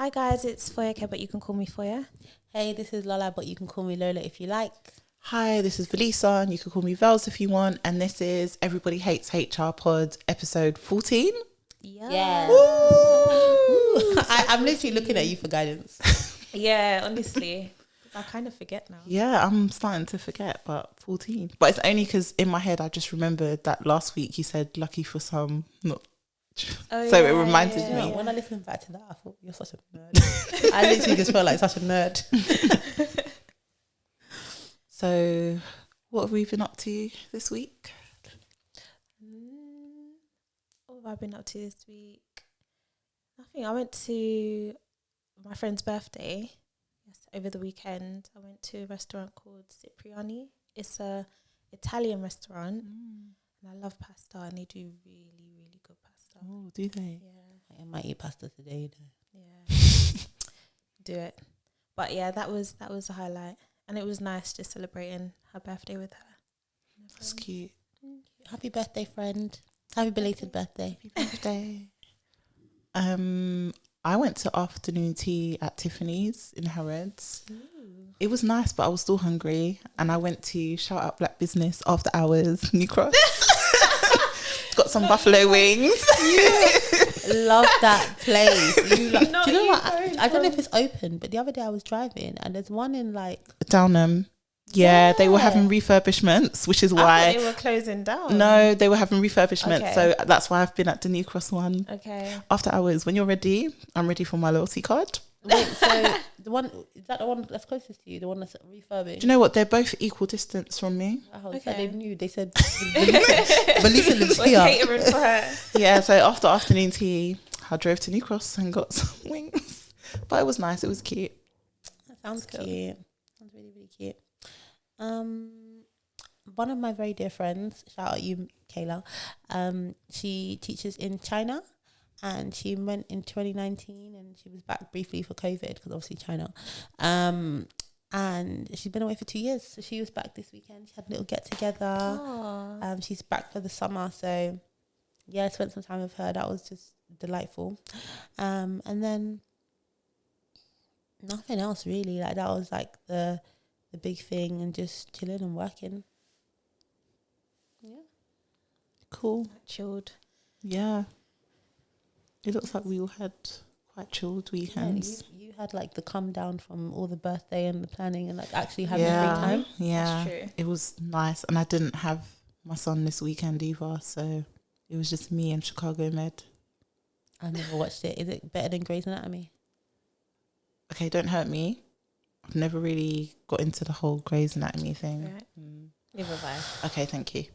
Hi guys, it's Foye, but you can call me Foye. Hey, this is Lola, but you can call me Lola if you like. Hi, this is Velisa, and you can call me Vels if you want. And this is Everybody Hates HR Pod, episode 14. Yeah. I'm literally looking at you for guidance. Yeah, honestly. I kind of forget now. Yeah, I'm starting to forget, but 14. But it's only because in my head I just remembered that last week you said lucky for some, not. Oh, So yeah, it reminded You know, me. when I listened back to that, I thought, you're such a nerd. I literally just felt like such a nerd. So what have we been up to this week? What have I been up to this week? Nothing. I went to my friend's birthday over the weekend. I went to a restaurant called Cipriani. It's a Italian restaurant. And I love pasta, and they do really, really good pasta. Oh, do they? Yeah. I might eat pasta today. Yeah. Do it. But yeah, that was a highlight. And it was nice just celebrating her birthday with her. That's cute. Happy birthday, friend. Happy belated birthday. Happy birthday. I went to afternoon tea at Tiffany's in Harrods. It was nice, but I was still hungry. And I went to Shout Out Black Business after hours, New Cross. Got some buffalo wings. Love that place. Do you know what? going I don't know if it's open, but the other day I was driving and there's one in like Downham. Yeah, they were Yeah. having refurbishments, which is I thought why. they were closing down. No, they were having refurbishment. Okay. So that's why I've been at the New Cross one. Okay. After hours, when you're ready, I'm ready for my loyalty card. wait, so the one is that the one that's closest to you, the one that's refurbing? Do you know what? They're both equal distance from me. Oh, Okay. so they knew. They said Velisa lives We're here. catering for her. Yeah, so after afternoon tea, I drove to New Cross and got some wings. But it was nice. It was cute. That sounds That's cool. cute. Sounds really, really cute. One of my very dear friends, shout out you, Kayla. She teaches in China, and she went in 2019, and she was back briefly for COVID because obviously China. And she's been away for 2 years, so she was back this weekend. She had a little get together. Oh. She's back for the summer, so yeah, I spent some time with her. That was just delightful. And then nothing else really. Like that was like the big thing, and just chilling and working. Yeah. Cool. Chilled. Yeah. It looks like we all had quite chilled weekends. You had like the come down from all the birthday and the planning and like actually having free Yeah. time. Yeah. That's true. It was nice. And I didn't have my son this weekend either. So it was just me and Chicago Med. I never watched it. Is it better than Grey's Anatomy? Okay, don't hurt me. I've never really got into the whole Grey's Anatomy thing. Right. Neither have I. Okay, thank you.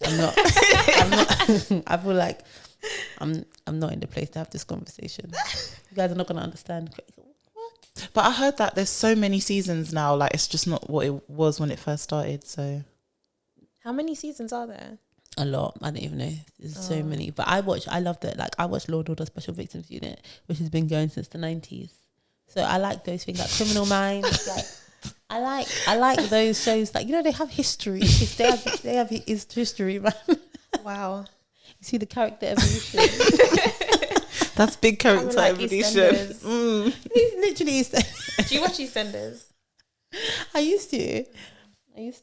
I'm not. I feel like I'm not in the place to have this conversation. You guys are not gonna understand. But I heard that there's so many seasons now. Like, it's just not what it was when it first started. So How many seasons are there? A lot. I don't even know. There's so many. But I loved it. Like I watched Law and Order Special Victims Unit, which has been going since the 90s. So I like those things like Criminal Minds. Like I like those shows. Like, you know, they have history. They have history, man. Wow. You see the character evolution. that's big character like evolution. EastEnders. It's literally. Do you watch EastEnders? I used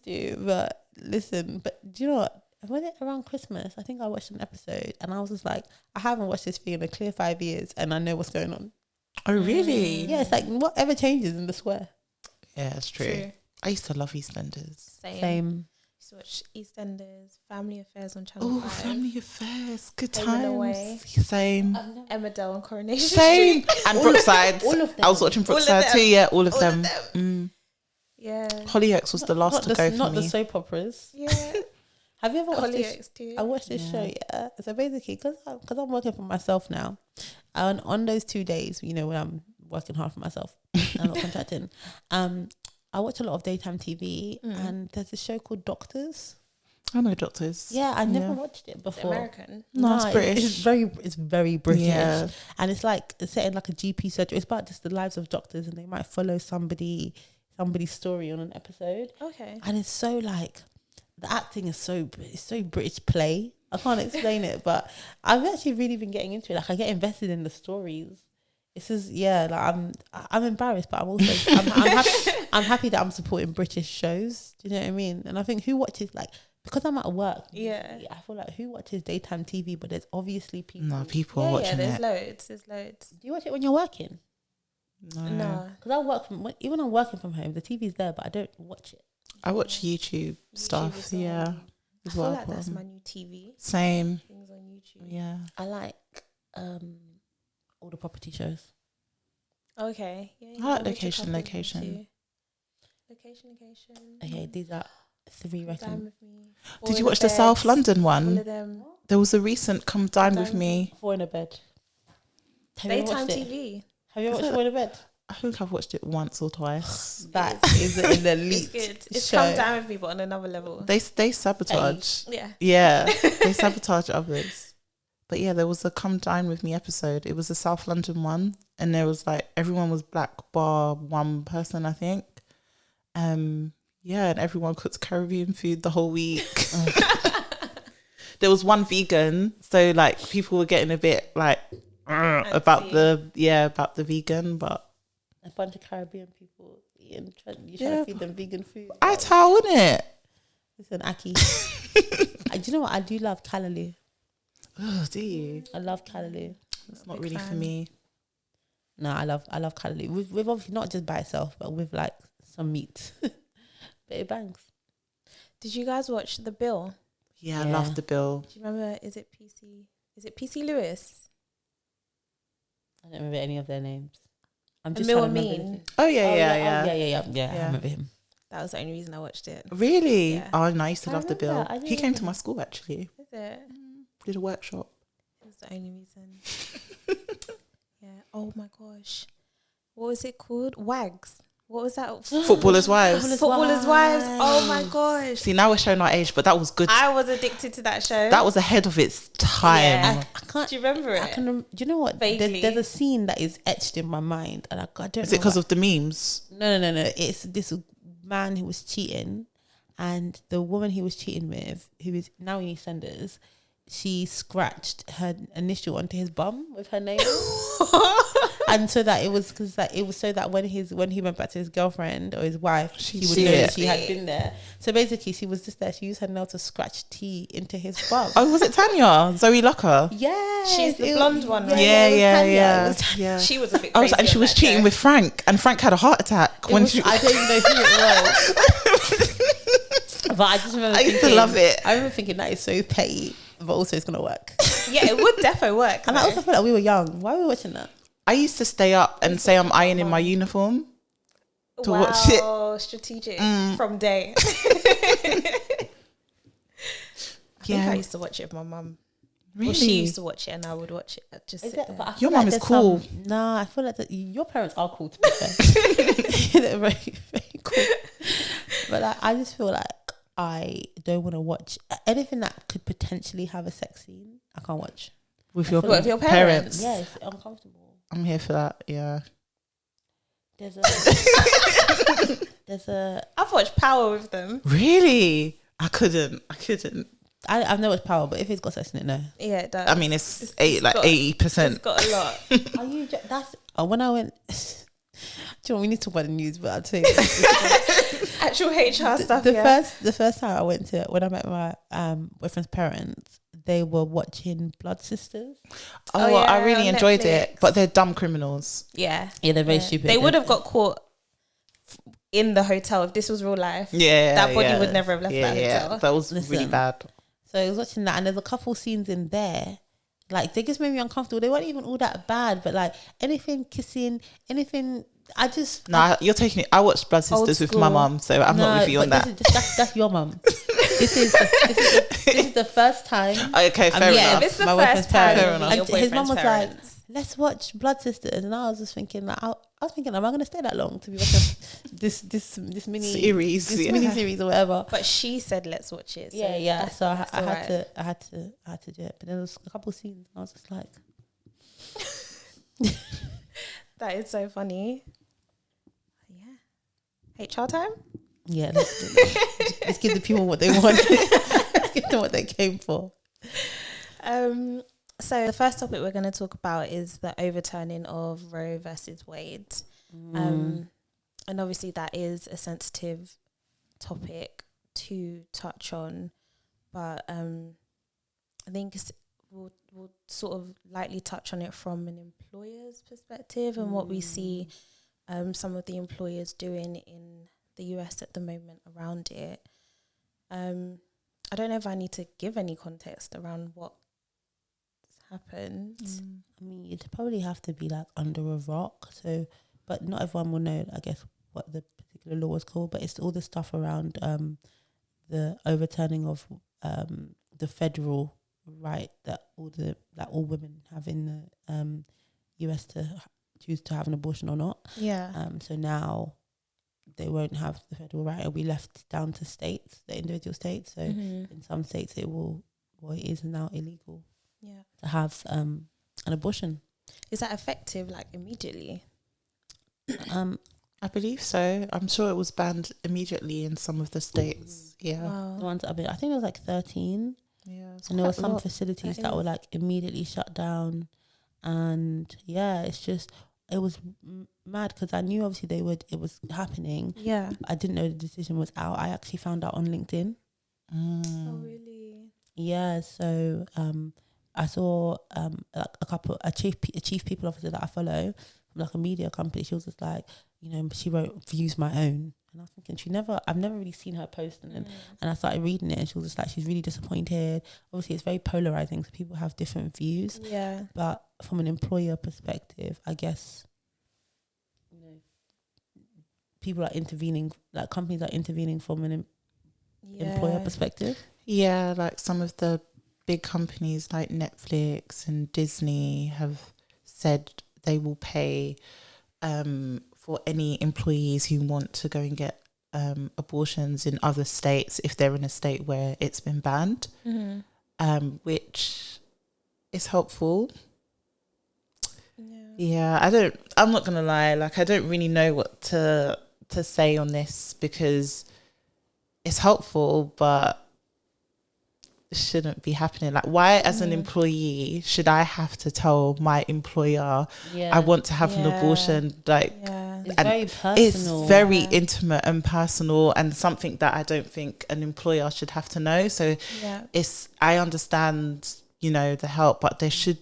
to, but listen. But do you know what? Was it around Christmas? I think I watched an episode, and I was just like, I haven't watched this thing in a clear 5 years, and I know what's going on. Oh, really? Yeah, it's like whatever changes in the square. Yeah, it's true. I used to love EastEnders. Same. Used to watch EastEnders, Family Affairs on Channel Oh, 5. Family Affairs. Good Home and times. Away. Same. Emmerdale and Coronation Same. Street. And Brookside. all of them. I was watching All of Brookside them. too. Yeah, all of All them. of Yeah. Hollyoaks was the last to go for not me. the soap operas. Yeah. Have you ever watched this? Hollyoaks too. I watched this show, yeah. So basically, because I'm working for myself now, and on those 2 days, you know, when I'm working hard for myself, I'm not contracting, I watch a lot of daytime TV, and there's a show called Doctors. I know Doctors. Yeah, I never watched it It's before. American. No, it's British. It's very British. Yeah. And it's like it's set in like a GP surgery. It's about just the lives of doctors, and they might follow somebody's story on an episode. Okay. And it's so like the acting is so British play. I can't explain it, but I've actually really been getting into it. Like I get invested in the stories. This is I'm embarrassed, but I'm also I'm happy that I'm supporting British shows. Do you know what I mean? And I think who watches because I'm at work. Yeah. I feel like who watches daytime TV? But there's obviously people. No, people are watching there's it. There's loads. Do you watch it when you're working? No. Because I work even when I'm working from home, the TV's there, but I don't watch it. I watch YouTube stuff. as Yeah. I feel like that's my new TV. Same. Things on YouTube. Yeah. I like all the property shows. Okay. Yeah, I like watch a couple Location. too. Location. Okay, these are 3 Dine recommendations. with me. Did you watch the South London All one? of them. There was a recent Come Dine With Me. 4 in a bed. Have you Daytime watched it? TV. Have you watched 4 in a bed? I think I've watched it once or twice. That is an elite It's good. It's show. Come Dine With Me, but on another level. They sabotage. Yeah. Yeah, they sabotage others. But yeah, there was a Come Dine With Me episode. It was a South London one, and there was everyone was black bar one person, I think. Yeah, and everyone cooked Caribbean food the whole week. There was one vegan, so people were getting a bit about the vegan, but A bunch of Caribbean people eating. You try to feed them vegan food. I tell, wouldn't it? Listen, Aki. Do you know what? I do love callaloo. Oh, do you? I love callaloo. It's not really for me. No, I love callaloo. With obviously not just by itself, but with some meat. But it bangs. Did you guys watch The Bill? Yeah, I love The Bill. Do you remember? Is it PC Lewis? I don't remember any of their names. I'm The just Mill trying to and remember. Mean. Oh yeah. I remember him. That was the only reason I watched it. Really? Yeah. Oh, no, I used to I love The Bill. remember. I He didn't came know. to my school actually. Is it? Did a workshop. It was the only reason. Yeah. Oh my gosh. What was it called? Wags. What was that? Footballers' Wives. Footballers' Wives. Oh my gosh. See, now we're showing our age, but that was good. I was addicted to that show. That was ahead of its time. Yeah. I can't. Do you remember it? Do you know what? Vaguely. There's a scene that is etched in my mind, and I don't. Is it because of the memes? No. It's this man who was cheating, and the woman he was cheating with, who is now in EastEnders, she scratched her initial onto his bum with her nail. And so that it was so that when he went back to his girlfriend or his wife, she would know that she had been there. So basically, she was just there. She used her nail to scratch tea into his bum. Oh, was it Tanya? Zoe Lucker? Yeah, She's the blonde one, right? Yeah. She was a bit I crazy. was, and she was cheating with Frank, and Frank had a heart attack I don't even know who it was. But I just remember I used to love it. I remember thinking that is so petty, but also it's gonna work. Yeah, it would defo work. And I also feel like we were young. Why were we watching that? I used to stay up and say I'm ironing my uniform to watch it. Wow, strategic from day. I think I used to watch it with my mum. Really? Well, she used to watch it and I would watch it. I'd just sit there. But I feel Your mum is there's cool. Nah, I feel like your parents are cool, to be fair. They're very, very cool. But I just feel like I don't want to watch anything that could potentially have a sex scene. I can't watch. With your parents? Yeah, it's uncomfortable. I'm here for that, yeah. There's a I've watched Power with them. Really? I couldn't. I've never watched Power, but if it's got sex in it, no. Yeah, it does. I mean, it's got- 80%. It's got a lot. Are you? When I went. Do you know, we need to talk about the news, but I'll tell you. Actual HR stuff. The first time I went to when I met my boyfriend's parents, they were watching Blood Sisters. Oh, yeah, I really on enjoyed Netflix. it, but they're dumb criminals. Yeah, they're very stupid. They would have got caught in the hotel if this was real life. Yeah, that body would never have left that hotel. That was really Listen. bad. So I was watching that, and there's a couple scenes in there, they just made me uncomfortable. They weren't even all that bad, but anything kissing, anything. You're taking it. I watched Blood Sisters with my mum, so I'm not with you on that. That's your mum. This is the first time. Okay, fair enough. This is the My first boyfriend's time. parents. Your His mum was parents. like, "Let's watch Blood Sisters," and I was just thinking, am I going to stay that long to be watching this mini series, mini series or whatever? But she said, "Let's watch it." So Yeah. So I alright. had to do it. But there was a couple of scenes, and I was just like, That is so funny. Yeah. HR time? yeah, let's give the people what they want. Let's give them what they came for. So the first topic we're going to talk about is the overturning of Roe versus Wade. And obviously that is a sensitive topic to touch on, but I think we'll sort of lightly touch on it from an employer's perspective and what we see some of the employers doing in the US at the moment around it. I don't know if I need to give any context around what happened. I mean, you'd probably have to be like under a rock. So, but not everyone will know, I guess, what the particular law was called. But it's all the stuff around the overturning of the federal right that all women have in the US to choose to have an abortion or not. Yeah. So now they won't have the federal right. It'll be left down to states, the individual states. So in some states it is now illegal to have an abortion. Is that effective like immediately? I believe so. I'm sure it was banned immediately in some of the states. Yeah. Wow. The ones I think there was like 13. Yeah. And there were some facilities that were like immediately shut down. And yeah, it's just, it was mad because I knew obviously it was happening. Yeah. I didn't know the decision was out. I actually found out on LinkedIn. Oh, really? Yeah. So I saw like a chief people officer that I follow from like a media company. She was just like, she wrote views my own. And I was thinking, I've never really seen her post. And I started reading it and she was just like, she's really disappointed. Obviously, it's very polarizing because people have different views. Yeah. But from an employer perspective, I guess, people are intervening, like companies are intervening from an employer perspective. Yeah, like some of the big companies like Netflix and Disney have said they will pay for any employees who want to go and get abortions in other states if they're in a state where it's been banned, which is helpful. Yeah, I'm not gonna lie, like I don't really know what to say on this because it's helpful, but it shouldn't be happening. Like, why as an employee should I have to tell my employer I want to have an abortion? Like, it's very personal. It's very intimate and personal, and something that I don't think an employer should have to know. So I understand, the help, but there should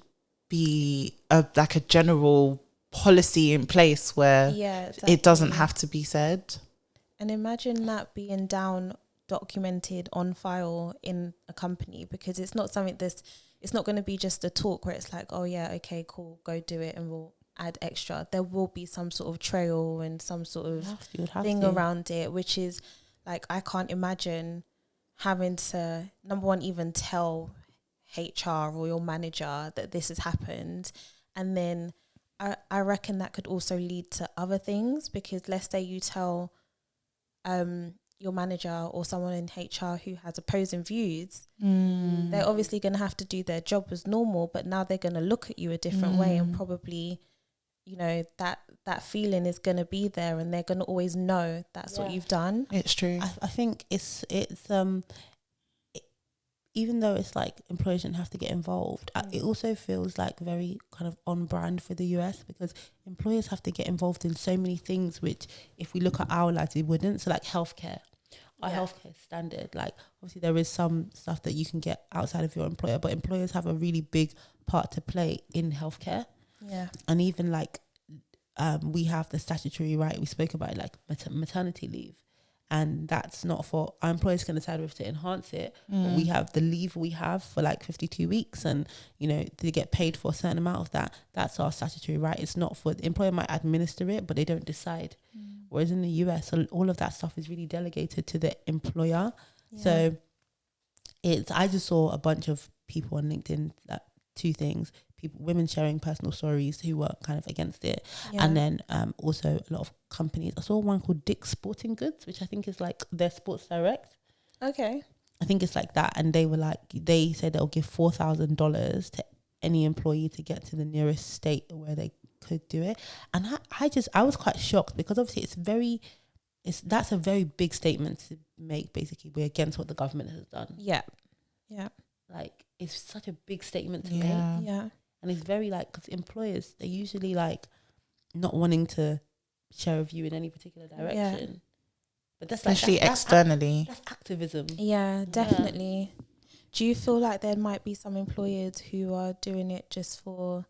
be a general policy in place where it doesn't have to be said. And imagine that being documented on file in a company, because it's not something it's not going to be just a talk where it's like, oh yeah, okay, cool, go do it and we'll add extra. There will be some sort of trail and some sort of thing around it, which is like, I can't imagine having to, number one, even tell HR or your manager that this has happened. And then I reckon that could also lead to other things, because let's say you tell your manager or someone in HR who has opposing views, they're obviously going to have to do their job as normal, but now they're going to look at you a different way, and probably, that feeling is going to be there, and they're going to always know that's what you've done. It's true. I think it's even though it's like employers shouldn't have to get involved, it also feels like very kind of on brand for the US, because employers have to get involved in so many things which, if we look at our lives, it wouldn't. So like healthcare, our healthcare standard, like obviously there is some stuff that you can get outside of your employer, but employers have a really big part to play in healthcare. Yeah. And even like we have the statutory right, we spoke about it, like maternity leave. And that's not for our employers can decide whether to enhance it. But we have the leave we have for like 52 weeks, and they get paid for a certain amount of that. That's our statutory right. It's not for the employer might administer it, but they don't decide. Whereas in the US, all of that stuff is really delegated to the employer. So I just saw a bunch of people on LinkedIn, two things: women sharing personal stories who were kind of against it, and then also a lot of companies. I saw one called Dick's Sporting Goods, which I think is like their Sports Direct. Okay, I think it's like that, and they said they'll give $4,000 to any employee to get to the nearest state where they could do it. And I was quite shocked, because obviously that's a very big statement to make. Basically, we're against what the government has done. Yeah. like it's such a big statement to Yeah. make. Yeah. And it's very like, because employers, they're usually like not wanting to share a view in any particular direction. But that's Especially like, externally. that's activism. Yeah, definitely. Do you feel like there might be some employers who are doing it just for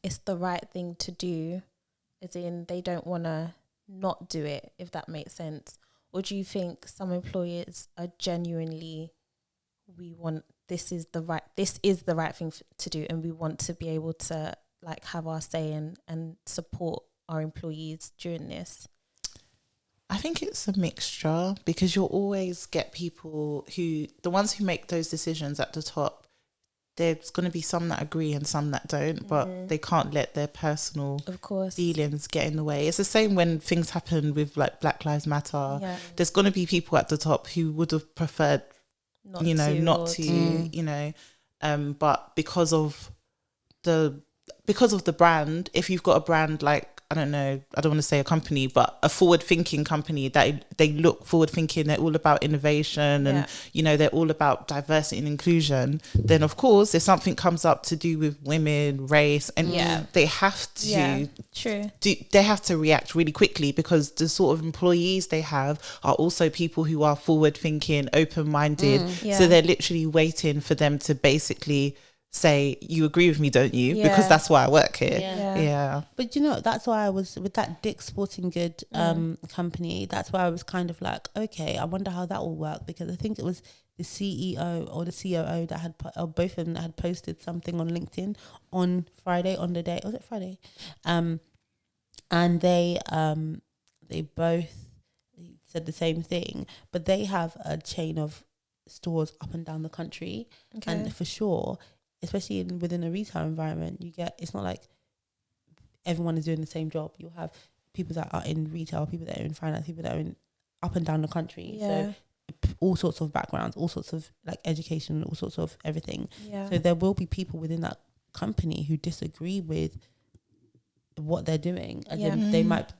it's the right thing to do, as in they don't want to not do it, if that makes sense? Or do you think some employers are genuinely, this is the right thing to do, and we want to be able to like have our say and support our employees during this? I think it's a mixture, because you'll always get people who, the ones who make those decisions at the top, there's going to be some that agree and some that don't, but they can't let their personal feelings get in the way. It's the same when things happen with like Black Lives Matter. Yeah. There's going to be people at the top who would have preferred not to, but because of the brand, if you've got a brand like, I don't want to say a company, but a forward-thinking company that they look forward-thinking, they're all about innovation and, they're all about diversity and inclusion, then of course if something comes up to do with women, race, and they have to they have to react really quickly, because the sort of employees they have are also people who are forward-thinking, open-minded. So they're literally waiting for them to basically say, you agree with me, don't you? Because that's why I work here. Yeah. But that's why I was with that Dick's Sporting Good company. That's why I was kind of like, okay, I wonder how that will work, because I think it was the CEO or the COO that had both of them that had posted something on LinkedIn on Friday, on the day, was it Friday? And they both said the same thing, but they have a chain of stores up and down the country, and for sure, especially within a retail environment, it's not like everyone is doing the same job. You'll have people that are in retail, people that are in finance, people that are in up and down the country. So all sorts of backgrounds, all sorts of like education, all sorts of everything. So there will be people within that company who disagree with what they're doing. As in they might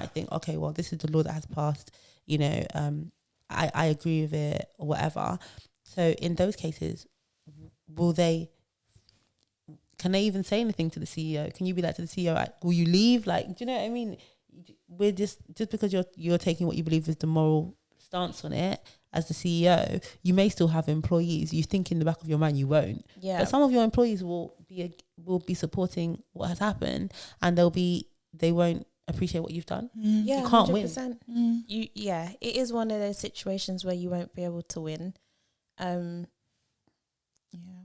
think, okay, well, this is the law that has passed, I agree with it or whatever. So in those cases, can they even say anything to the CEO? Can you be like to the CEO, like, will you leave? Like, do you know what I mean? We're just because you're taking what you believe is the moral stance on it as the CEO, you may still have employees. You think in the back of your mind you won't. Yeah. But some of your employees will be supporting what has happened, and they won't appreciate what you've done. Yeah, you can't 100%. Win. It is one of those situations where you won't be able to win.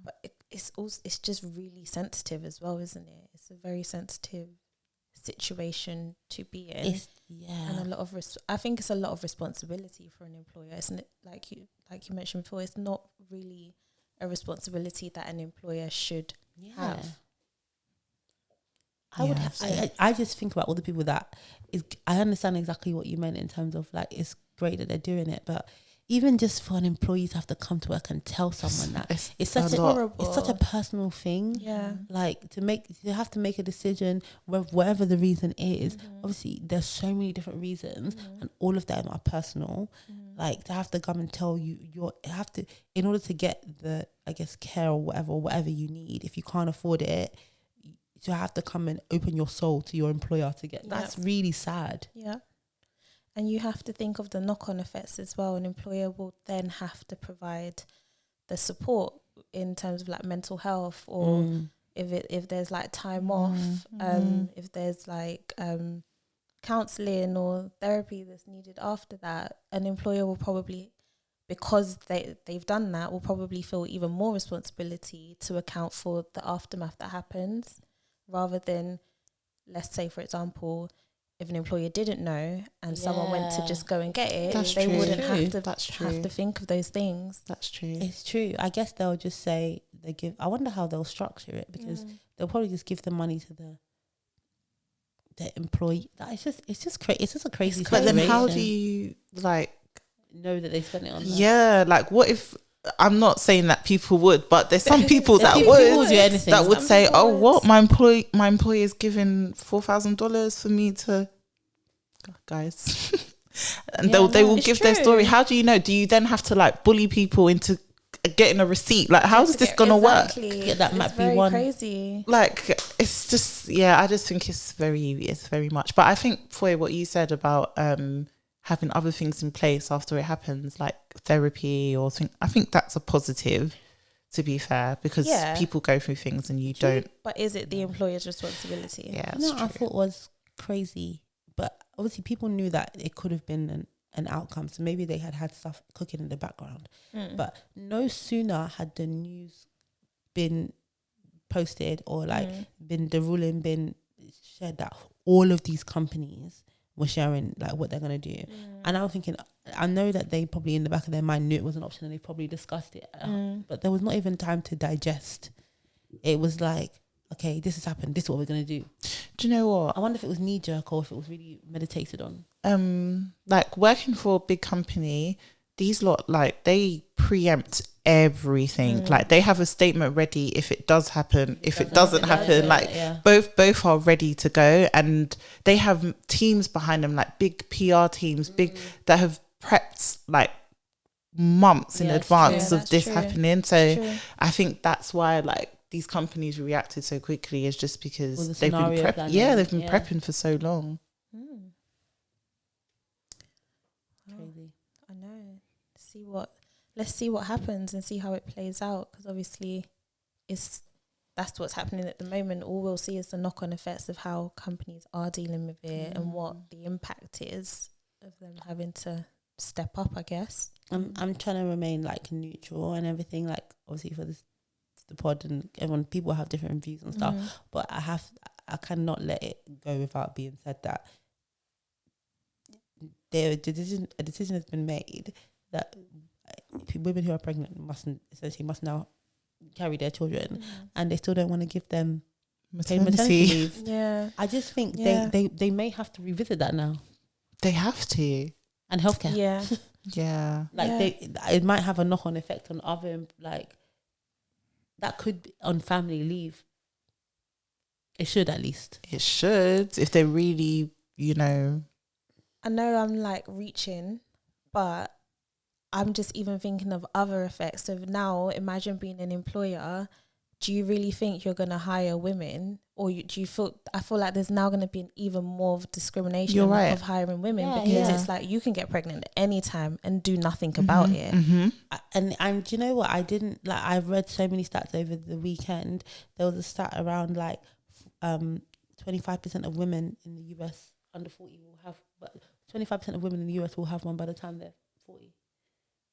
But it's just really sensitive as well, isn't it? It's a very sensitive situation to be in. And a lot of I think it's a lot of responsibility for an employer, isn't it? Like you mentioned before, it's not really a responsibility that an employer should have. I just think about all the people that I understand exactly what you meant in terms of like, it's great that they're doing it, but even just for an employee to have to come to work and tell someone that it's such a personal thing. Yeah. Like you have to make a decision whatever the reason is. Obviously there's so many different reasons and all of them are personal. Like to have to come and tell you in order to get the, I guess, care or whatever you need, if you can't afford it, you have to come and open your soul to your employer to get. That's really sad. Yeah. And you have to think of the knock-on effects as well. An employer will then have to provide the support in terms of like mental health, or if there's like time off, if there's like counselling or therapy that's needed after that. An employer will probably, because they've done that, will probably feel even more responsibility to account for the aftermath that happens, rather than, let's say, for example, if an employer didn't know and someone went to just go and get it, wouldn't have to think of those things. That's true. It's true. I guess they'll just say I wonder how they'll structure it, because they'll probably just give the money to the employee. It's just crazy. It's just a crazy situation. But then how do you know that they spent it on that? Yeah, like what if, I'm not saying that people would, but there's some people that would say, "Oh, what? My employee is giving $4,000 for me to." Guys, and they will it's give their true. story. How do you know? Do you then have to like bully people into getting a receipt? Like, how is this gonna work? Yeah, that might it's be very one. crazy. Like, it's just, yeah, I just think it's very much. But I think, Foye, what you said about having other things in place after it happens, like therapy or thing, I think that's a positive, to be fair, because people go through things and you don't. But is it the employer's responsibility? Yeah, You know what I thought was crazy, but obviously people knew that it could have been an outcome, so maybe they had stuff cooking in the background. But no sooner had the news been posted or like been the ruling been shared that all of these companies were sharing like what they're gonna do, and I'm thinking, I know that they probably in the back of their mind knew it was an option and they probably discussed it, but there was not even time to digest. It was like, okay, this has happened, this is what we're gonna do. Do you know what? I wonder if it was knee jerk or if it was really meditated on. Like working for a big company, these lot, like, they preempt everything. Like, they have a statement ready if it does happen, if it doesn't happen. Like, both are ready to go, and they have teams behind them, like big PR teams, big that have prepped like months in advance of this happening. So I think that's why like these companies reacted so quickly, is just because they've been prepping. Yeah, they've been prepping for so long. Crazy. I know. Let's see what happens and see how it plays out, because obviously that's what's happening at the moment. All we'll see is the knock-on effects of how companies are dealing with it and what the impact is of them having to step up, I guess. I'm trying to remain like neutral and everything, like obviously for this the pod and everyone, people have different views and stuff, but I cannot let it go without being said that a decision has been made that women who are pregnant must now carry their children, and they still don't want to give them maternity leave. Yeah, I just think they may have to revisit that now. They have to. And healthcare. Yeah. Yeah. Like it might have a knock-on effect on other, like, that could be on family leave. It should, at least. It should, if they really, you know. I know I'm like reaching, but I'm just even thinking of other effects. So now imagine being an employer. Do you really think you're going to hire women, or do you feel? I feel like there's now going to be an even more of discrimination of hiring women, because it's like you can get pregnant at any time and do nothing about it. And do you know what? I've read so many stats over the weekend. There was a stat around like 25% of women in the US under 40 will have, but 25% of women in the US will have one by the time they're 40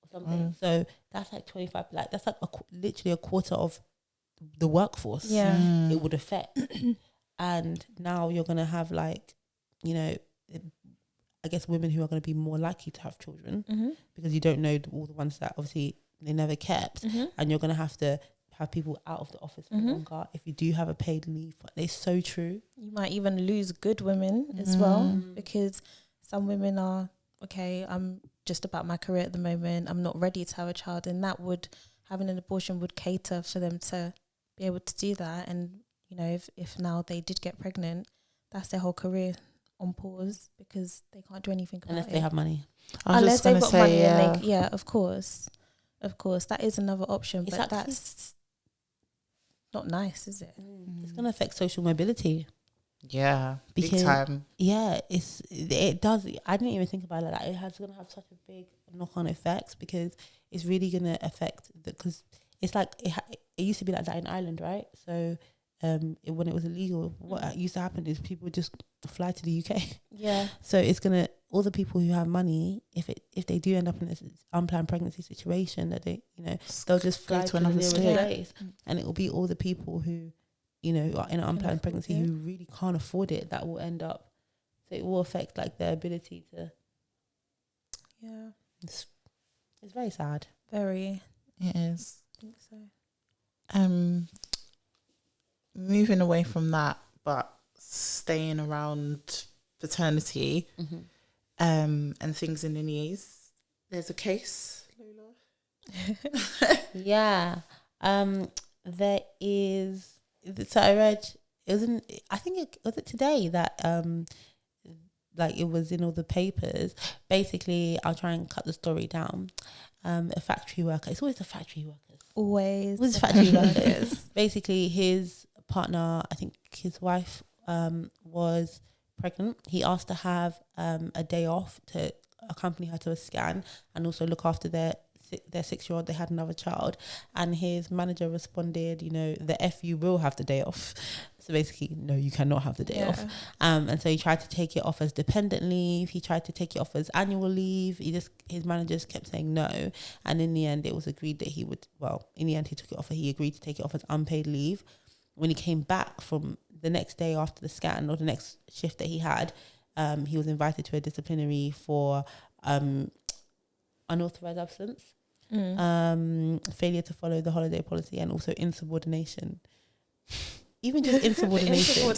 or something. So that's like 25. Like that's like literally a quarter of the workforce. It would affect. And now you're gonna have, like, you know, I guess women who are going to be more likely to have children, because you don't know all the ones that obviously they never kept, and you're going to have people out of the office for longer if you do have a paid leave. But it's so true. You might even lose good women as well, because some women are, okay, I'm just about my career at the moment, I'm not ready to have a child, and having an abortion would cater for them to be able to do that. And, you know, if now they did get pregnant, that's their whole career on pause, because they can't do anything about unless they have money. Unless they've got money, and of course, that is another option. But that's not nice, is it? It's going to affect social mobility. Yeah, big time. Yeah, it does. I didn't even think about it like that. It's going to have such a big knock-on effects, because it's really going to affect because it's like it used to be like that in Ireland, right? So when it was illegal, what used to happen is people would just fly to the UK. Yeah. So it's gonna, all the people who have money, if they do end up in this unplanned pregnancy situation, that they'll just fly to another place, and it will be all the people who, you know, are in an unplanned pregnancy who really can't afford it that will end up. So it will affect like their ability to. Yeah. It's very sad. Very. It is. I think so. Moving away from that, but staying around paternity, and things in the news. There's a case, Lola. Yeah. There is. So I read. I think it was today that like it was in all the papers. Basically, I'll try and cut the story down. A factory worker. It's always the factory workers. Always the factory workers. Basically, his partner, I think his wife, was pregnant. He asked to have a day off to accompany her to a scan and also look after their 6-year-old. They had another child, and his manager responded, the F you will have the day off. So basically, no, you cannot have the day off. And so he tried to take it off as dependent leave. He tried to take it off as annual leave. His managers kept saying no. And in the end, it was agreed that he took it off. He agreed to take it off as unpaid leave. When he came back from the next day after the scan or the next shift that he had, he was invited to a disciplinary for unauthorized absence, failure to follow the holiday policy, and also insubordination. Even just insubordination.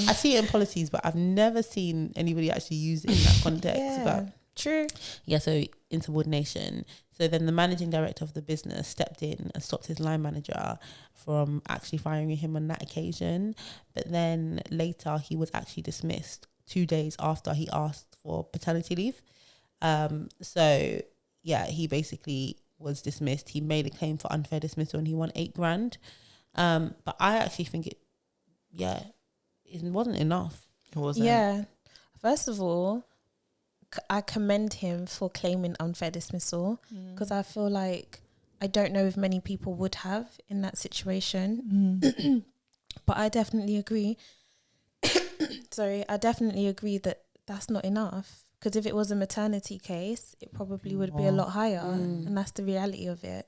I see it in policies, but I've never seen anybody actually use it in that context. True. Yeah, so insubordination. So then the managing director of the business stepped in and stopped his line manager from actually firing him on that occasion. But then later he was actually dismissed 2 days after he asked for paternity leave. So yeah, he basically was dismissed. He made a claim for unfair dismissal and he won $8,000. But I actually think it wasn't enough. It wasn't. Yeah. First of all, I commend him for claiming unfair dismissal, because I feel like I don't know if many people would have in that situation. But I definitely agree. I definitely agree that that's not enough, because if it was a maternity case, it probably would be a lot higher, and that's the reality of it.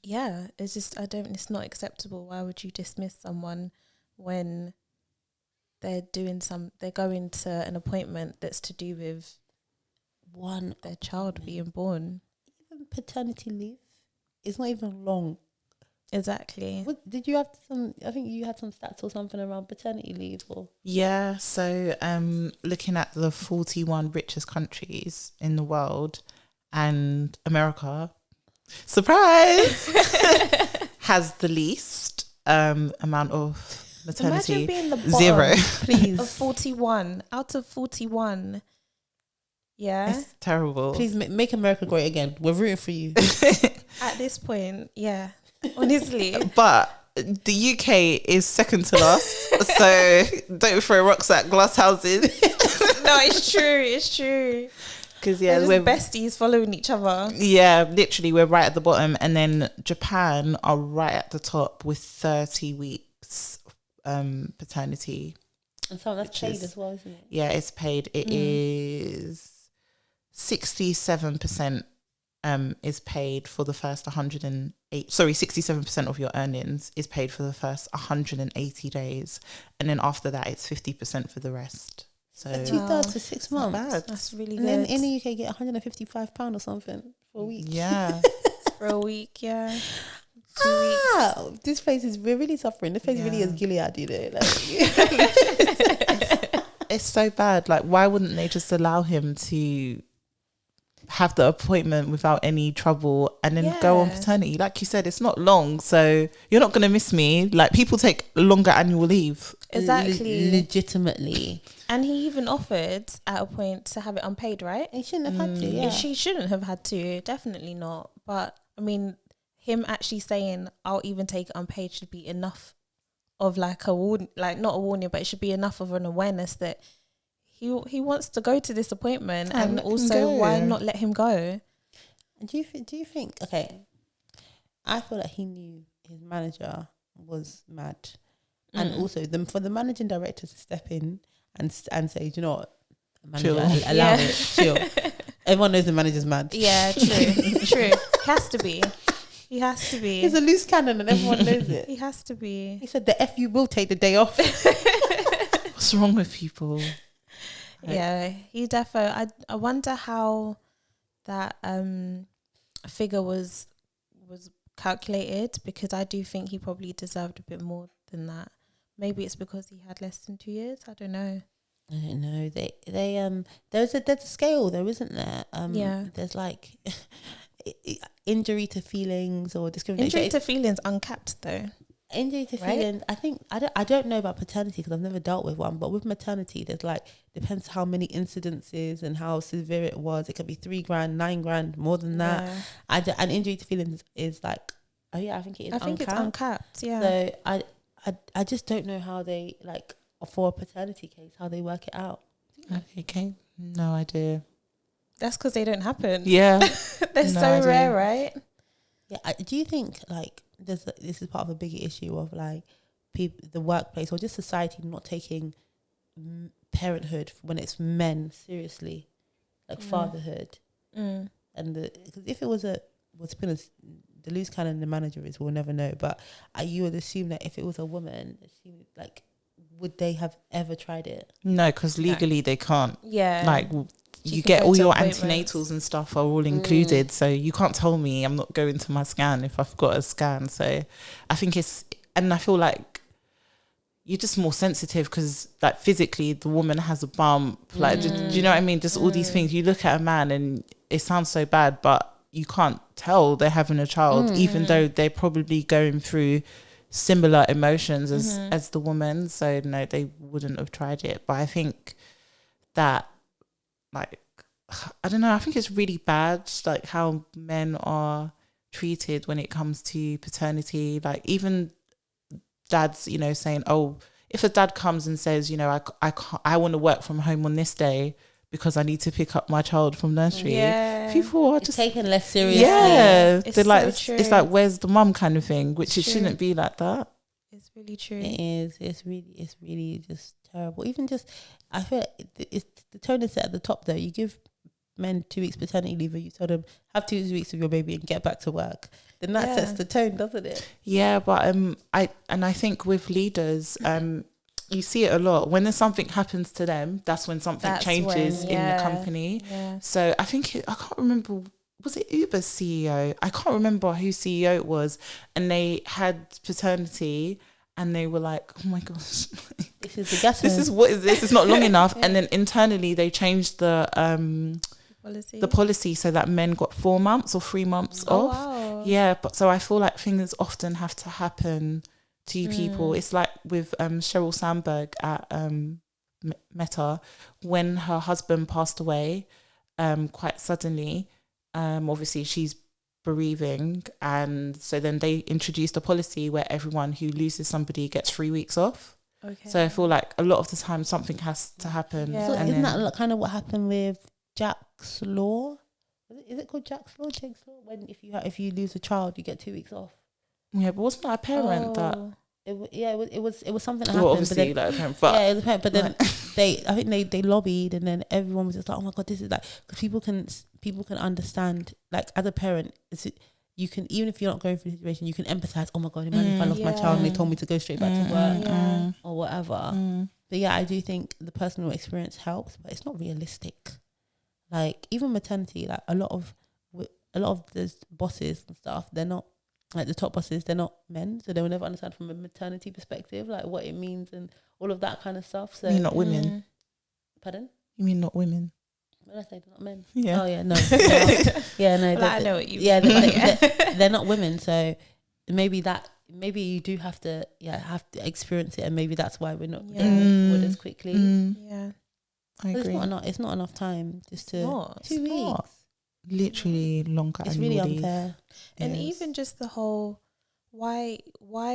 It's just, it's not acceptable. Why would you dismiss someone when they're going to an appointment that's to do with their child being born? Even paternity leave is not even long. Exactly. Did you have I think you had some stats or something around paternity leave? Or? Yeah, so looking at the 41 richest countries in the world, and America, surprise, has the least amount of maternity. Imagine being the bottom 0, please. of 41 out of 41. Yeah, it's terrible. Please make America great again. We're rooting for you. At this point, yeah, honestly. But the UK is second to last, so don't throw rocks at glass houses. No, it's true. Because we're besties following each other. Yeah, literally, we're right at the bottom, and then Japan are right at the top with 30 weeks paternity. And so that's paid as well, isn't it? Yeah, it's paid. It is 67% is paid for the first 67% of your earnings is paid for the first 180 days, and then after that it's 50% for the rest. So 2/3 for 6 months. Not bad. That's really And good. then in the UK get £155 or something for a week. Yeah. For a week, yeah. 2 weeks. This face we're really suffering. This face really is Gilead, It's so bad. Like, why wouldn't they just allow him to have the appointment without any trouble and then go on paternity? Like you said, it's not long, so you're not going to miss me. Like, people take longer annual leave. Exactly. Legitimately. And he even offered at a point to have it unpaid, right? He shouldn't have had to, yeah. She shouldn't have had to, definitely not. But, I mean, him actually saying, I'll even take it unpaid should be enough of like a warning, like not a warning, but it should be enough of an awareness that he wants to go to this appointment, and also why not let him go? And do you think, okay, I feel like he knew his manager was mad. And also for the managing director to step in and say, do you know what? Manager, allow it, chill. Everyone knows the manager's mad. Yeah, true. He has to be. He's a loose cannon and everyone knows it. He has to be. He said the F you will take the day off. What's wrong with people? Yeah, he defo. I wonder how that figure was calculated, because I do think he probably deserved a bit more than that. Maybe it's because he had less than 2 years. I don't know. They there's a scale there, isn't there? There's like injury to feelings or discrimination. Injury to feelings uncapped though. Injury to Right? feelings. I think I don't know about paternity because I've never dealt with one. But with maternity, there's like depends how many incidences and how severe it was. It could be $3 grand, $9 grand, more than that. Yeah. An injury to feelings is like, oh yeah, I think it is. I think it's uncapped. Yeah. So I just don't know how they like for a paternity case how they work it out. Okay, no idea. That's because they don't happen. Yeah, They're so idea. rare, right? Yeah. Do you think like this is part of a bigger issue of like people, the workplace, or just society not taking parenthood when it's men seriously, like fatherhood, and because if it was the loose cannon the manager is, we'll never know. But you would assume that if it was a woman, like would they have ever tried it? No, because legally they can't. Yeah, like you get all your antenatals and stuff are all included, so you can't tell me I'm not going to my scan if I've got a scan. So I think and I feel like you're just more sensitive because like physically the woman has a bump, like do you know what I mean? Just all these things. You look at a man and it sounds so bad, but you can't tell they're having a child, even though they're probably going through similar emotions as the woman. So no, they wouldn't have tried it. But I think that, like, I don't know, I think it's really bad, like how men are treated when it comes to paternity. Like even dads, you know, saying, oh, if a dad comes and says, you know, I want to work from home on this day because I need to pick up my child from nursery. Yeah. People are just taken less seriously. Yeah. It's they're like, so it's like, where's the mum kind of thing, which it true. shouldn't be like that. It's really true. It is. It's really just terrible. Even just, I feel it's the tone is set at the top though. You give men 2 weeks paternity leave, and you tell them have 2 weeks with your baby and get back to work. Then that sets the tone, doesn't it? Yeah, but I think with leaders, you see it a lot. When there's something happens to them, that's when something changes in the company. Yeah. So I think I can't remember, was it Uber's CEO? I can't remember whose CEO it was, and they had paternity, and they were like, "Oh my gosh, this is the gas. This is what is this? It's not long enough." And then internally they changed the policy so that men got 4 months or 3 months off. Wow. Yeah, but so I feel like things often have to happen to people. It's like with Sheryl Sandberg at Meta, when her husband passed away quite suddenly. Obviously she's bereaving, and so then they introduced a policy where everyone who loses somebody gets 3 weeks off. Okay. So I feel like a lot of the time something has to happen. Yeah. So isn't that kind of what happened with Jack's Law? Is it called Jack's Law? When if you lose a child, you get 2 weeks off. Yeah, but wasn't that a parent that? It was something that happened. Obviously, but then, like a parent, but yeah, it was a parent. But then I think they lobbied, and then everyone was just like, oh my god, this is like, because people can understand, like as a parent, you can, even if you're not going through the situation, you can empathize. Oh my god, imagine if I lost my child and they told me to go straight back to work or whatever. But yeah, I do think the personal experience helps, but it's not realistic. Like even maternity, like a lot of the bosses and stuff, they're not like the top bosses. They're not men, so they will never understand from a maternity perspective, like what it means and all of that kind of stuff. So you're not women. Pardon? You mean not women? When I say they're not men. Yeah. Oh yeah, no. Yeah, no. Well, I know what you mean. Yeah, they're not women, so maybe you do have to experience it, and maybe that's why we're not going forward as quickly. Yeah, I agree. It's not enough time just to 2 weeks. Literally longer. It's really unfair. And even just the whole why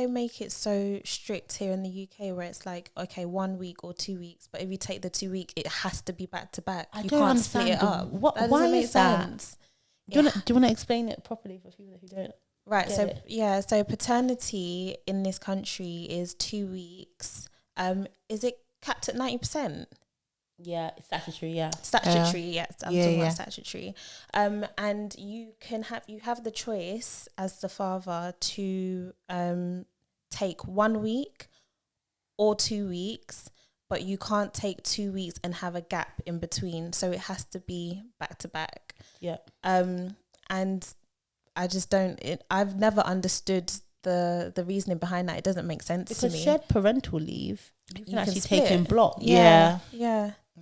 make it so strict here in the UK where it's like, okay, 1 week or 2 weeks, but if you take the 2 week, it has to be back to back. You can't split it up. Why is that? Do you want to explain it properly for people who don't? Right. So paternity in this country is 2 weeks. Is it capped at 90%? Yeah, statutory. Yeah, statutory. Yes, I'm talking about statutory. And you have the choice as the father to take 1 week or 2 weeks, but you can't take 2 weeks and have a gap in between. So it has to be back to back. Yeah. And I just don't. I've never understood the reasoning behind that. It doesn't make sense to me. Because shared parental leave, you can actually take in block. Yeah.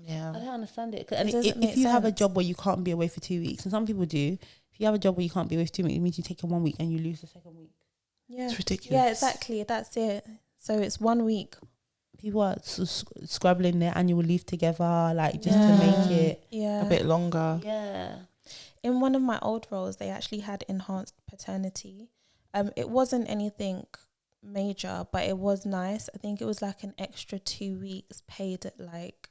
I don't understand it. And if you have a job where you can't be away for 2 weeks, and some people do, if you have a job where you can't be away for 2 weeks, it means you take in 1 week and you lose the second week. It's ridiculous. Yeah, exactly. That's it. So it's 1 week. People are scrabbling their annual leave together, like just to make it a bit longer. Yeah. In one of my old roles, they actually had enhanced paternity. It wasn't anything major, but it was nice. I think it was like an extra 2 weeks paid at like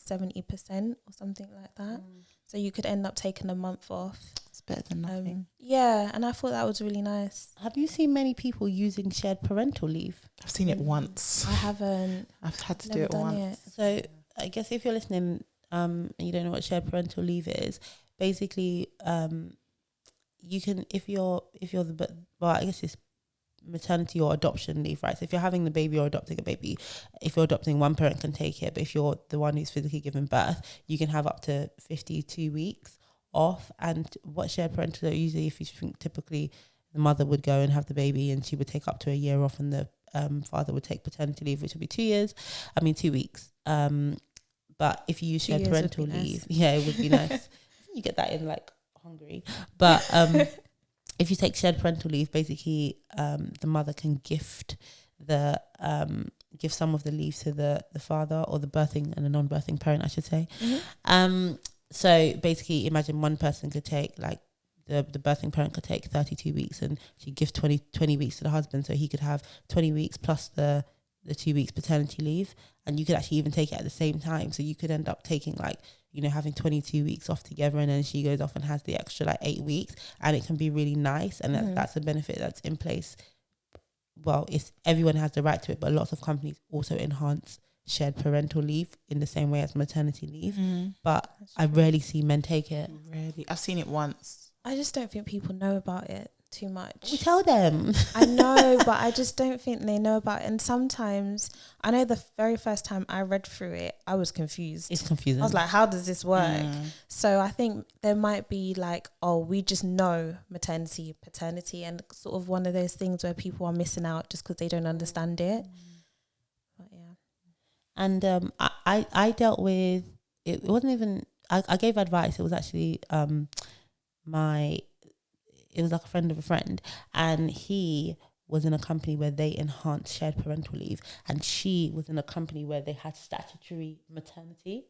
70% or something like that. So you could end up taking a month off. It's better than nothing. Yeah, and I thought that was really nice. Have you seen many people using shared parental leave? I've seen it once. I haven't. I've had to do it once. So I guess if you're listening and you don't know what shared parental leave is, basically you can, if you're I guess it's maternity or adoption leave, right? So if you're having the baby or adopting a baby, if you're adopting, one parent can take it, but if you're the one who's physically giving birth, you can have up to 52 weeks off. And what shared parental, usually if you think typically the mother would go and have the baby and she would take up to a year off, and the father would take paternity leave, which would be 2 weeks. But if you use shared parental leave, it would be nice. You get that in like Hungary. But if you take shared parental leave, basically the mother can gift give some of the leave to the father, or the birthing and the non-birthing parent, I should say. So basically imagine one person could take, like the birthing parent could take 32 weeks, and she gives 20 weeks to the husband, so he could have 20 weeks plus the 2 weeks paternity leave. And you could actually even take it at the same time, so you could end up taking like, having 22 weeks off together, and then she goes off and has the extra like 8 weeks, and it can be really nice. And that's a benefit that's in place. Well, it's everyone has the right to it, but lots of companies also enhance shared parental leave in the same way as maternity leave. But I rarely see men take it. Rarely. I've seen it once. I just don't think people know about it too much. We tell them. I know, but I just don't think they know about it. And sometimes, I know the very first time I read through it, I was confused. It's confusing. I was like, how does this work? So I think there might be like, we just know maternity, paternity, and sort of one of those things where people are missing out just because they don't understand it. But yeah. And I dealt with, it wasn't even, I gave advice. It was actually it was like a friend of a friend, and he was in a company where they enhanced shared parental leave, and she was in a company where they had statutory maternity.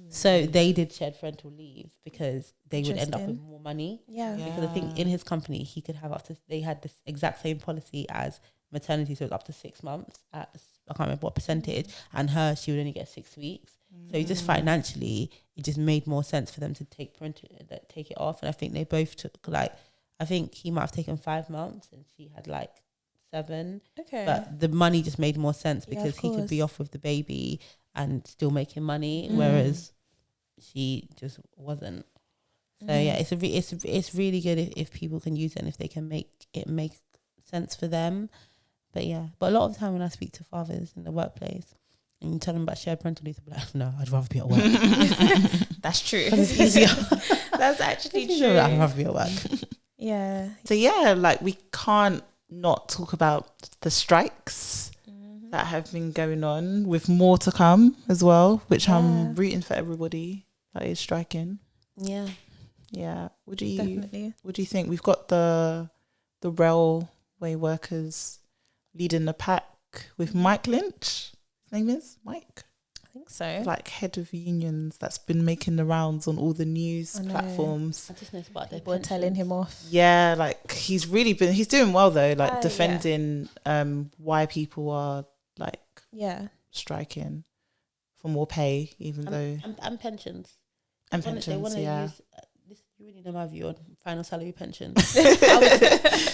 So they did shared parental leave because they would end up with more money. Because I think in his company he could have they had this exact same policy as maternity, so it was up to 6 months at, I can't remember what percentage, and she would only get 6 weeks. So just financially, it just made more sense for them to take it off. And I think they both took I think he might have taken 5 months and she had like 7. Okay. But the money just made more sense because he could be off with the baby and still making money, whereas she just wasn't. So it's really good if people can use it and if they can make it make sense for them. But a lot of the time when I speak to fathers in the workplace, and you tell them about shared parental leave, they're like, no, I'd rather be at work. That's true. It's easier. That's actually true. I'd rather be at work. Yeah. So like we can't not talk about the strikes that have been going on, with more to come as well, which I'm rooting for everybody that is striking. Yeah. What do you think? We've got the railway workers leading the pack with Mike Lynch. His name is Mike. I think so. Like head of unions that's been making the rounds on all the news platforms. I just know about their people telling him off. Yeah, like he's doing well though, like defending why people are like striking for more pay, even though and pensions. And pensions, use, you really know my view on final salary pension.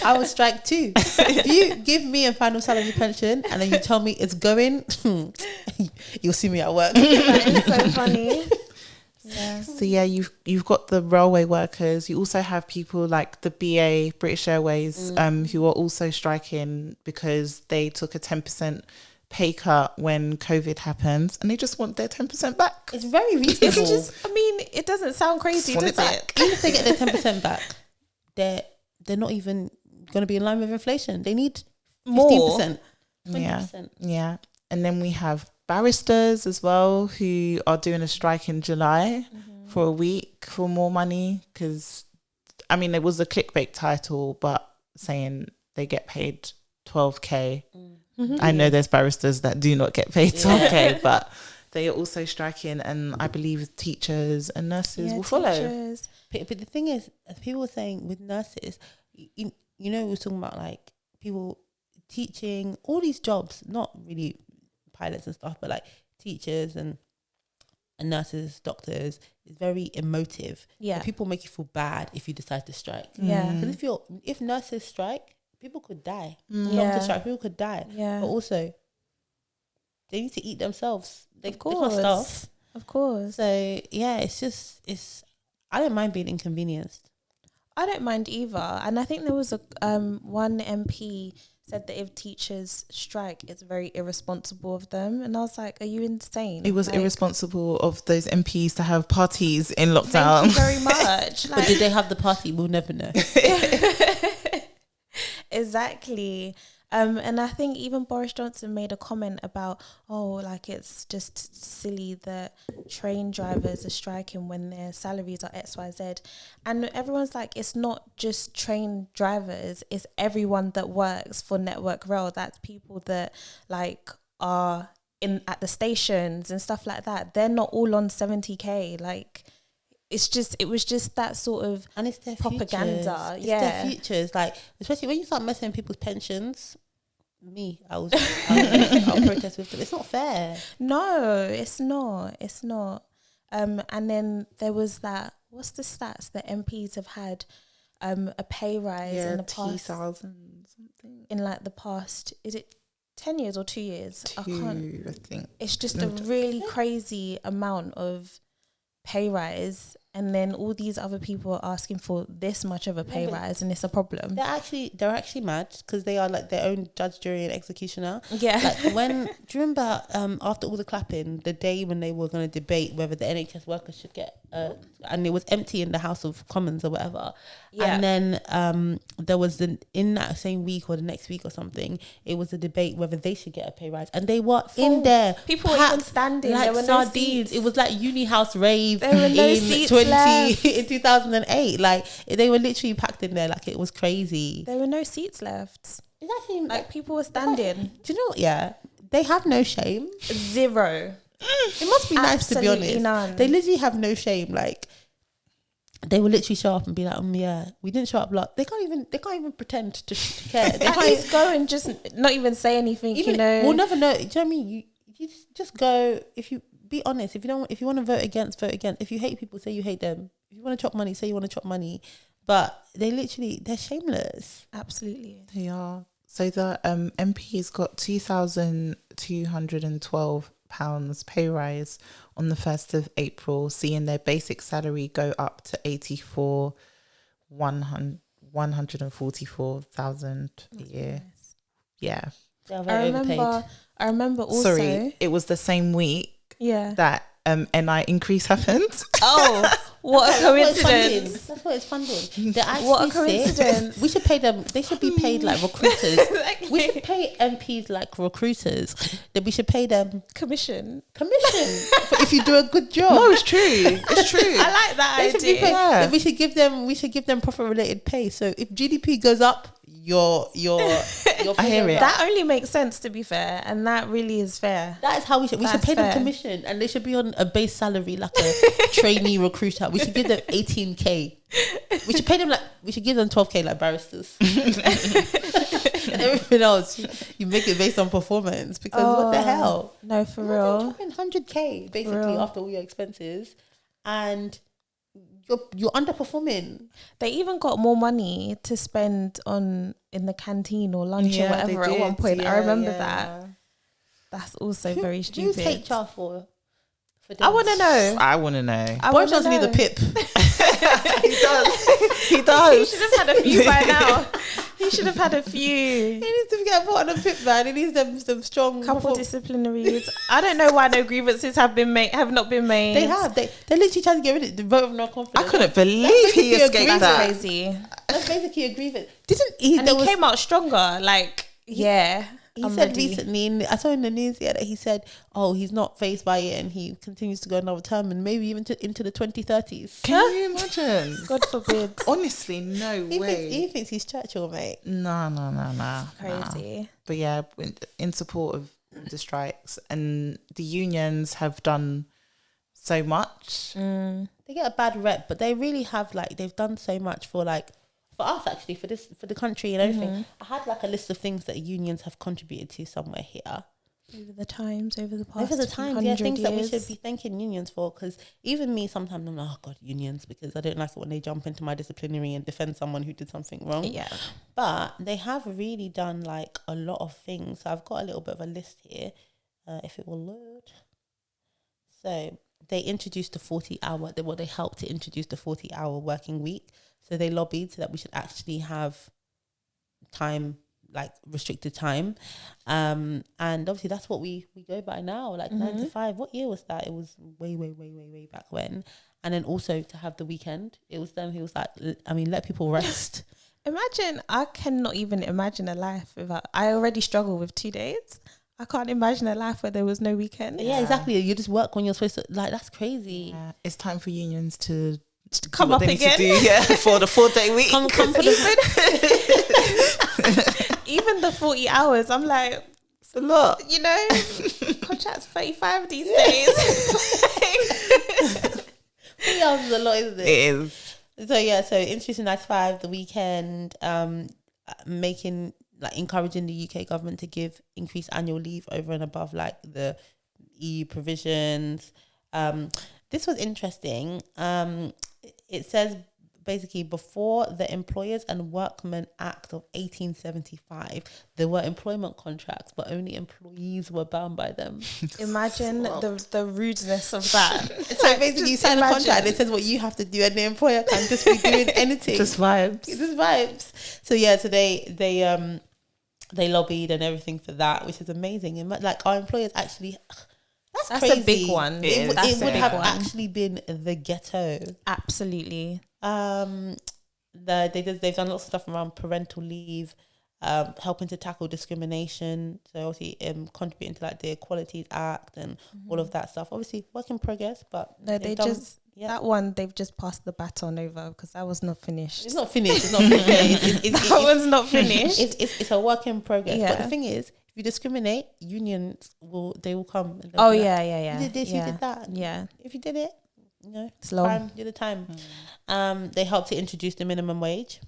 I would strike too. If you give me a final salary pension and then you tell me it's going, you'll see me at work. That is so funny. So you've got the railway workers. You also have people like the BA, British Airways, who are also striking because they took a 10% pay cut when COVID happened, and they just want their 10% back. It's very reasonable. It doesn't sound crazy, does it? Even if they get their 10% back, they're not even going to be in line with inflation. They need 15%, 20%. Yeah. And then we have barristers as well, who are doing a strike in July for a week for more money, because, there was a clickbait title, but saying they get paid 12k. Mm-hmm. I know there's barristers that do not get paid 12k, but they are also striking, and I believe teachers and nurses will follow. Teachers. But the thing is, as people were saying with nurses, you know, we were talking about like people teaching, all these jobs, not really pilots and stuff, but like teachers and nurses, doctors, is very emotive. Yeah. And people make you feel bad if you decide to strike. Yeah. Because if nurses strike, people could die. Yeah. Doctors strike, people could die. Yeah. But also, they need to eat themselves. They can't course. starve. Of course. So yeah, it's. I don't mind being inconvenienced. I don't mind either. And I think there was a one MP said that if teachers strike, it's very irresponsible of them. And I was like, are you insane? It was like, irresponsible of those MPs to have parties in lockdown. Thank you very much. But did they have the party? We'll never know. Exactly. And I think even Boris Johnson made a comment about, like it's just silly that train drivers are striking when their salaries are XYZ. And everyone's like, it's not just train drivers, it's everyone that works for Network Rail. That's people that like are at the stations and stuff like that. They're not all on 70k. Like, it was just that sort of, and it's their propaganda. Futures. It's yeah, their futures. Like, especially when you start messing with people's pensions. I'll protest with them. It's not fair. No, it's not. It's not. And then there was that. What's the stats that MPs have had? A pay rise in the past. 2,000 something. In like the past, is it 10 years or 2 years? I think. It's just a really crazy amount of pay rise, and then all these other people are asking for this much of a pay rise, and it's a problem. They're actually mad because they are like their own judge, jury, and executioner. Yeah. Like do you remember after all the clapping, the day when they were going to debate whether the NHS workers should get and it was empty in the House of Commons or whatever. Yeah. And then there was in that same week or the next week or something, it was a debate whether they should get a pay rise, and they were in there. People were even standing like there were sardines. No seats. It was like uni house rave. There were no seats left. In 2008. Like they were literally packed in there. Like it was crazy. There were no seats left. It's actually like people were standing. Do you know what? Yeah, they have no shame. Zero. It must be nice to be honest. None. They literally have no shame. Like they will literally show up and be like, yeah, we didn't show up. They can't even pretend to care. They at least go and just not even say anything. Even, we'll never know. Do you know what I mean? You just go. If you be honest, if you want to vote against, vote against. If you hate people, say you hate them. If you want to chop money, say you want to chop money. But they're shameless. Absolutely, they are. So the MP's got £2,212 pay rise on the 1st of April, seeing their basic salary go up to 144,000 a year. Nice. Yeah. I remember also. Sorry, it was the same week. Yeah. That NI increase happened. Oh, what a coincidence! That's what it's funding. What a coincidence! We should pay them. They should be paid like recruiters. Exactly. We should pay MPs like recruiters. Then we should pay them commission if you do a good job. No, it's true. It's true. I like that idea. We should give them profit related pay. So if GDP goes up, your I hear it. That only makes sense, to be fair, and that really is fair. That is how we should pay them commission, and they should be on a base salary like a trainee recruiter. We should give them 18k. We should give them 12k like barristers. And everything else you make it based on performance, because what the hell? No, for real. 100k basically after all your expenses, and you're underperforming. They even got more money to spend in the canteen or lunch or whatever at one point. I remember that. That's also very stupid. Who's HR for I want to know. Boris Johnson needs a pip. He does. He should have had a few by now. He should have had a few. He needs to get put on a pip, man. He needs them strong couple disciplinaries. I don't know why no grievances have not been made. They have. They're literally trying to get rid of the vote of no confidence. I couldn't believe he escaped that. That's crazy. That's basically a grievance. He came out stronger. Like, yeah. He said recently, I saw in the news that he said, "Oh, he's not phased by it, and he continues to go another term, and maybe even into the 2030s." Can you imagine? God forbid. Honestly, no way. He thinks he's Churchill, mate. No. Crazy. But yeah, in support of the strikes, and the unions have done so much. They get a bad rep, but they really have, like, they've done so much for, like, for us, actually, for the country and everything. I had like a list of things that unions have contributed to somewhere here Over the times, over the past things years. that we should be thanking unions for. Because even me, sometimes I'm like, oh God, unions, because I don't like it when they jump into my disciplinary and defend someone who did something wrong. Yeah. But they have really done like a lot of things. So I've got a little bit of a list here, if it will load. So they introduced the 40-hour, they helped to introduce the 40-hour working week. So they lobbied so that we should actually have time, like restricted time. And obviously that's what we go by now, like 9 to 5. What year was that? It was way back when. And then also to have the weekend. It was them who was like, let people rest. Imagine, I cannot even imagine a life without, I already struggle with 2 days. I can't imagine a life where there was no weekend. Yeah, exactly. You just work when you're supposed to, like, that's crazy. Yeah. It's time for unions to come up again. For the 4-day week. Come for even the 40 hours, I'm like, it's a lot. You know, contract's 35 these days. 40 hours is a lot, isn't it? It is. So yeah, so introducing 9 to 5, the weekend, encouraging the UK government to give increased annual leave over and above like the EU provisions. This was interesting. It says basically before the Employers and Workmen Act of 1875, there were employment contracts, but only employees were bound by them. Imagine the rudeness of that. So basically you sign a contract and it says what you have to do and the employer can just be doing anything. Just vibes. It's just vibes. So yeah, so they lobbied and everything for that, which is amazing. And like our employers actually... That's crazy. A big one. It would have actually been the ghetto. Absolutely. They've done lots of stuff around parental leave, helping to tackle discrimination. So obviously, contributing to like the Equalities Act and all of that stuff. Obviously, work in progress, but no, that one they've just passed the baton over because that was not finished. It's not finished. That one's not finished. It's a work in progress. Yeah. But the thing is, if you discriminate, unions will come. And Oh be yeah, like, yeah. You did this, you did that. Yeah. If you did it, it's long. Do the time. They helped to introduce the minimum wage.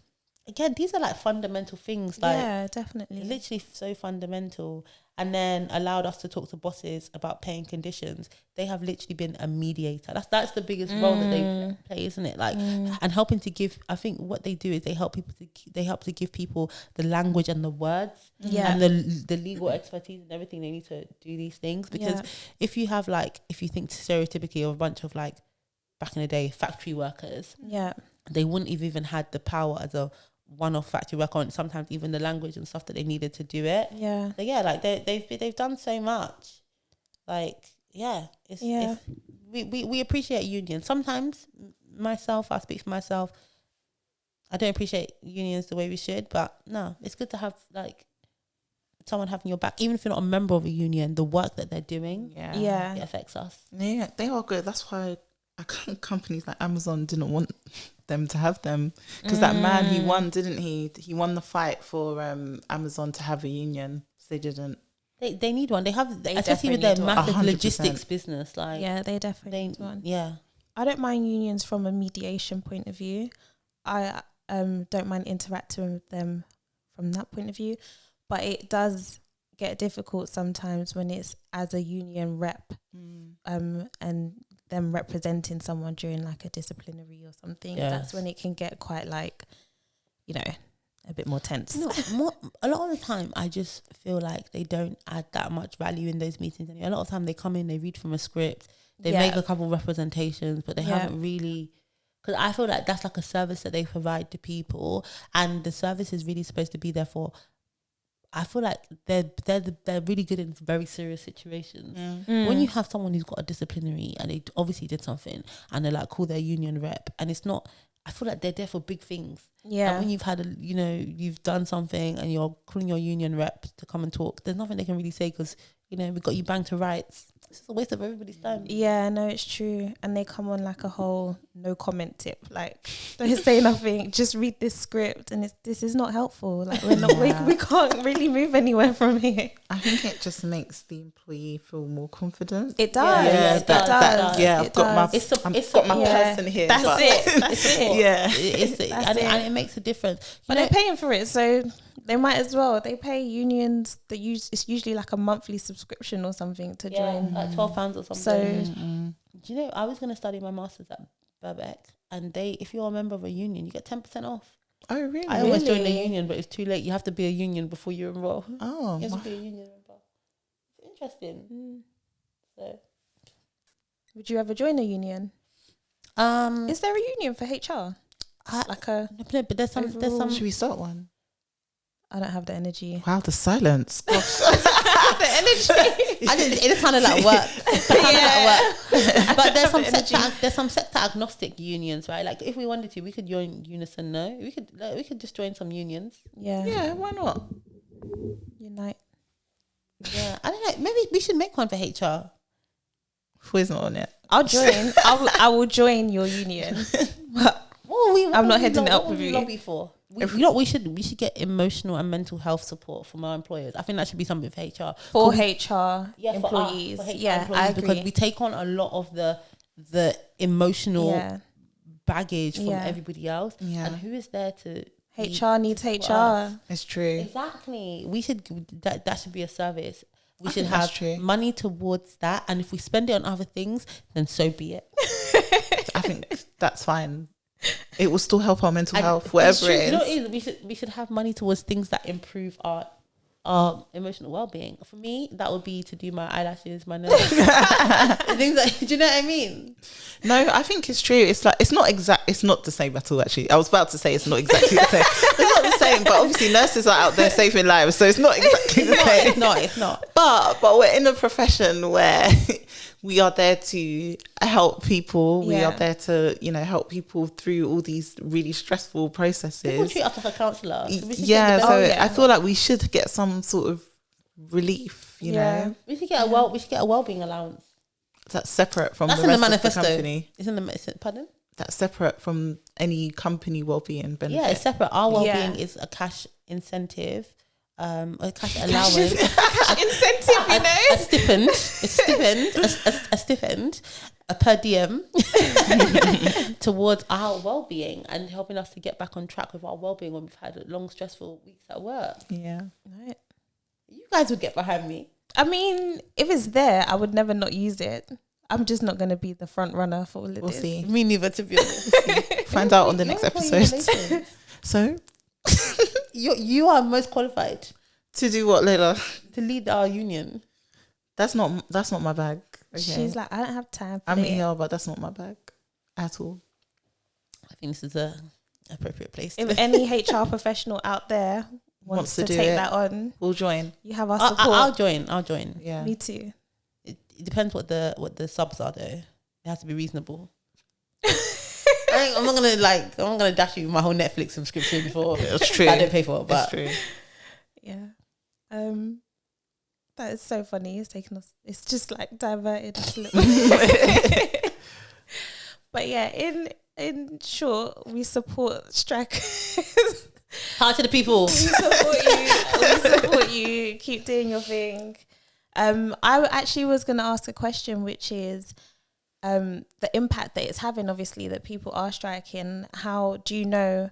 Again, these are like fundamental things. Like, yeah, definitely. Literally so fundamental. And then allowed us to talk to bosses about paying conditions. They have literally been a mediator. That's the biggest role that they play, isn't it? Like, and helping to give. I think what they do is they help to give people the language and the words, and the legal expertise and everything they need to do these things. Because if you think stereotypically of a bunch of like back in the day factory workers, they wouldn't have even had the power as a one-off factory worker, and sometimes even the language and stuff that they needed to do it. Yeah. So yeah, like they've done so much. Like we appreciate unions. Sometimes I'll speak for myself. I don't appreciate unions the way we should, but no, it's good to have like someone having your back, even if you're not a member of a union. The work that they're doing, it affects us. Yeah, they are good. That's why companies like Amazon didn't want them to have them, because that man, he won, didn't he? He won the fight for Amazon to have a union. So they didn't. They need one. Especially with their massive 100%. logistics business. Like, yeah, they definitely need one. Yeah. I don't mind unions from a mediation point of view. I don't mind interacting with them from that point of view, but it does get difficult sometimes when it's as a union rep, and them representing someone during like a disciplinary or something. Yes. That's when it can get quite like, a bit more tense. A lot of the time I just feel like they don't add that much value in those meetings. A lot of time they come in, they read from a script, they make a couple of representations, but they haven't really, because I feel like that's like a service that they provide to people, and the service is really supposed to be there for, I feel like they're really good in very serious situations. When you have someone who's got a disciplinary and they obviously did something and they're like, call their union rep, and it's not, I feel like they're there for big things. Yeah. And when you've had, you've done something and you're calling your union rep to come and talk, there's nothing they can really say because, we've got you banged to rights. It's just a waste of everybody's time. Yeah, no, it's true. And they come on like a whole no comment tip. Like, don't say nothing. Just read this script, and this is not helpful. Like, we're not. We can't really move anywhere from here. I think it just makes the employee feel more confident. It does. Yeah, it does. Yeah, It I've got my does. person here. That's it. That's it. Yeah, and it makes a differance. But they're paying for it, so they might as well. They pay unions. It's usually like a monthly subscription or something to join. Like £12 or something. So, do you know, I was going to study my master's at Birkbeck, and if you're a member of a union, you get 10% off. Oh, really? I almost joined a union, but it's too late. You have to be a union before you enroll. Oh, you have to be a union member. It's interesting. So, would you ever join a union? Is there a union for HR? No, but there's some. Should we start one? I don't have the energy. Wow, the silence. Gosh. The energy. It sounded like work. But there's some sector agnostic unions, right? Like if we wanted to, we could join Unison. No, we could just join some unions. Yeah, why not? Unite. Yeah, I don't know. Maybe we should make one for HR. Foye's not on it. I'll join. I will join your union. I'm not heading it up with you. Lobby for? We should get emotional and mental health support from our employers. I think that should be something for HR. For HR employees. For HR yeah, employees, I agree. because we take on a lot of the emotional baggage from everybody else. Yeah. And who is there to HR needs HR. It's true. Exactly. We should that should be a service. We should have money towards that, and if we spend it on other things, then so be it. I think that's fine. It will still help our mental health, whatever it is. You know what it is? We should have money towards things that improve our emotional well-being. For me, that would be to do my eyelashes, my nails, things like. Do you know what I mean? No, I think it's true. It's like it's not the same at all. Actually, I was about to say it's not exactly the same. It's not the same, but obviously nurses are out there saving lives, so it's not exactly the same. It's not. But we're in a profession where we are there to help people. We are there to, help people through all these really stressful processes. People treat us like a counsellor. I feel like we should get some sort of relief, you know. We should get a well-being allowance. That's separate from the rest of the company. It's in the pardon? That's separate from any company well-being benefit. Yeah, it's separate. Our well-being is a cash incentive. A cash allowance, cash incentive, a stipend, a per diem towards our well-being and helping us to get back on track with our well-being when we've had long, stressful weeks at work. Yeah, right. You guys would get behind me. I mean, if it's there, I would never not use it. I'm just not going to be the front runner for all of this. See. Me neither, to be honest. Find out on the next episode. So. You are most qualified to do what, Lola? To lead our union. That's not my bag. Okay. She's like, I don't have time. I'm ER, but that's not my bag at all. I think this is a appropriate place. If any HR professional out there wants to take that on, we'll join. You have our support. I'll join. Yeah, me too. It depends what the subs are though. It has to be reasonable. I'm not gonna dash you my whole Netflix subscription before. It's true. I don't pay for it, but it's true. Yeah. That is so funny. It's just like diverted us a little bit. But yeah, in short, we support strikers. Heart to the people. We support you. Keep doing your thing. I actually was gonna ask a question, which is the impact that it's having, obviously, that people are striking. How do you know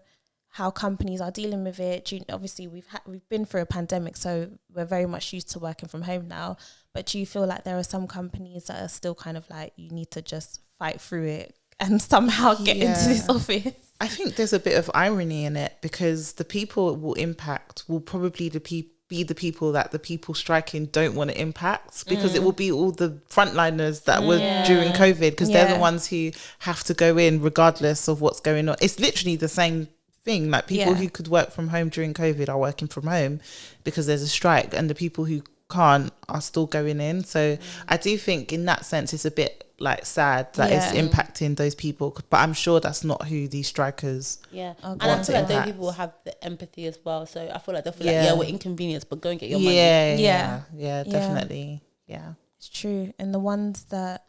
how companies are dealing with it? Obviously, we've been through a pandemic, so we're very much used to working from home now. But do you feel like there are some companies that are still kind of like, you need to just fight through it and somehow get into this office? I think there's a bit of irony in it, because the people it will impact will probably be the people that the people striking don't want to impact, because it will be all the frontliners that were during COVID, because they're the ones who have to go in regardless of what's going on. It's literally the same thing. Like people who could work from home during COVID are working from home because there's a strike, and the people who can't are still going in. So I do think in that sense it's a bit like sad that it's impacting those people, but I'm sure that's not who these strikers. Yeah, and I feel like those people will have the empathy as well. So I feel like they'll feel like, we're inconvenienced, but go and get your money. Yeah, definitely. Yeah, it's true. And the ones that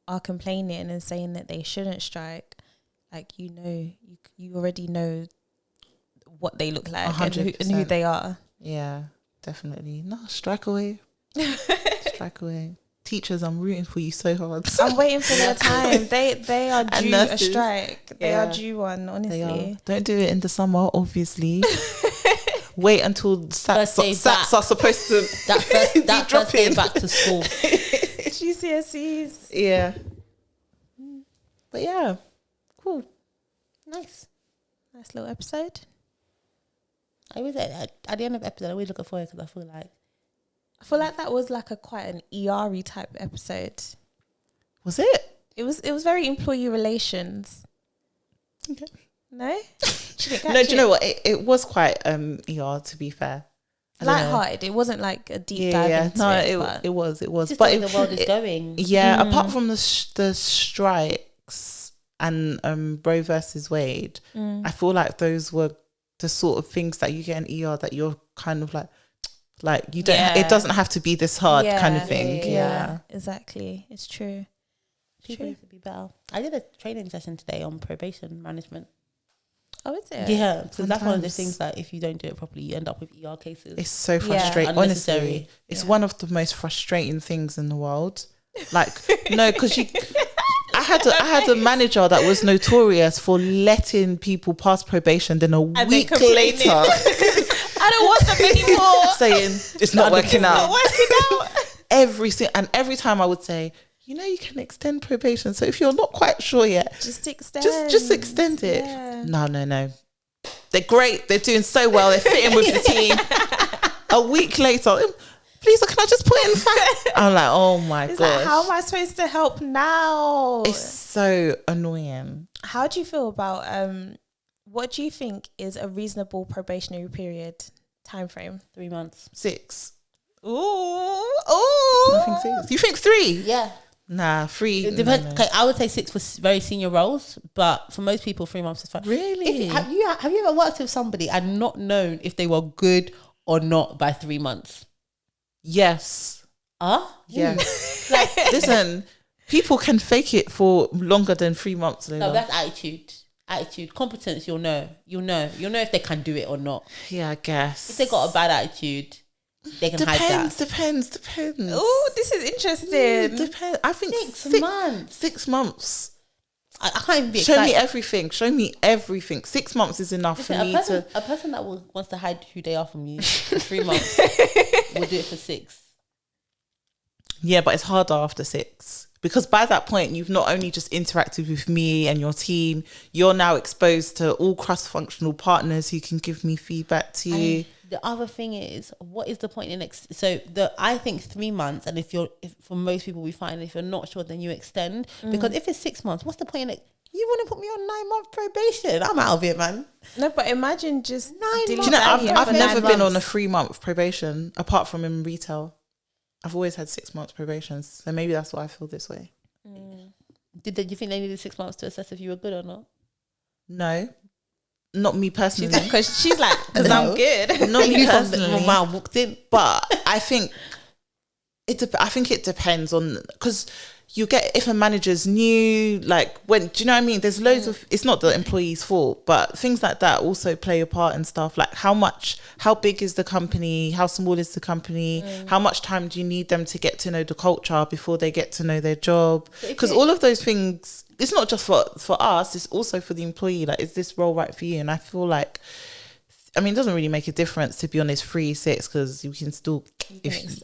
are complaining and saying that they shouldn't strike, like, you already know what they look like and who they are. Yeah, definitely. No, strike away. Strike away. Teachers, I'm rooting for you so hard. I'm waiting for their time. They are due a strike. They are due one, honestly. Don't do it in the summer, obviously. Wait until SATs are supposed to that first day back to school. GCSEs. Yeah. But yeah, cool. Nice little episode. I always at the end of the episode I always look at Foye because I feel like that was like quite an ER-y type episode. Was it? It was very employee relations. Okay. No? No, do you know what? It was quite ER, to be fair. Lighthearted. It wasn't like a deep dive into it was. Just but the world is going. Yeah, apart from the strikes and Roe versus Wade, I feel like those were the sort of things that you get in ER that you're kind of like you don't it doesn't have to be this hard kind of thing. Yeah, exactly. It's true. People need to be better. I did a training session today on probation management. Oh, is it? Yeah, because that's one of the things that if you don't do it properly, you end up with ER cases. It's so frustrating. Honestly, it's one of the most frustrating things in the world. Like, no, because I had a manager that was notorious for letting people pass probation, then a week later, I don't want them anymore. Saying it's not working out. Every time I would say, you can extend probation. So if you're not quite sure yet, just extend it. Yeah. No. They're great. They're doing so well. They're fitting with the team. A week later, please, can I just put in fact? I'm like, oh my gosh. Like, how am I supposed to help now? It's so annoying. How do you feel about what do you think is a reasonable probationary period time frame? 3 months. 6. Ooh. I think 6. You think 3? Yeah. Nah, 3. It depends. No. Okay, I would say 6 for very senior roles, but for most people, 3 months is fine. Really? Have you ever worked with somebody and not known if they were good or not by 3 months? Yes. Yes. Like, listen, people can fake it for longer than 3 months. Lola. No, that's attitude. Competence, you'll know if they can do it or not. Yeah, I guess. If they got a bad attitude, they can hide that. Depends. Oh, this is interesting. Depends. I think 6 months. 6 months. I can't even be Show excited. me everything. 6 months is enough for me to. A person that wants to hide who they are from you for 3 months will do it for 6. Yeah, but it's harder after 6 because by that point you've not only just interacted with me and your team, you're now exposed to all cross-functional partners who can give me feedback to you. The other thing is, what is the point in I think 3 months, and if for most people we find if you're not sure, then you extend, because if it's 6 months, what's the point in it? You want to put me on 9-month probation? I'm out of it, man. No, but imagine just 9 months. Do you know, I've never been on a 3-month probation apart from in retail. I've always had 6 months probations, so maybe that's why I feel this way. Do you think they needed 6 months to assess if you were good or not? No. Not me personally. Because she's like, because I'm good. Not me personally. My walked in. But I think it depends on, because you get, if a manager's new, like when, do you know what I mean? There's loads of, it's not the employee's fault, but things like that also play a part and stuff. Like how big is the company? How small is the company? How much time do you need them to get to know the culture before they get to know their job? Because all of those things, it's not just for us, it's also for the employee. Like, is this role right for you? And I feel like, I mean, it doesn't really make a difference, to be honest, 3, 6, because you can still, so if it's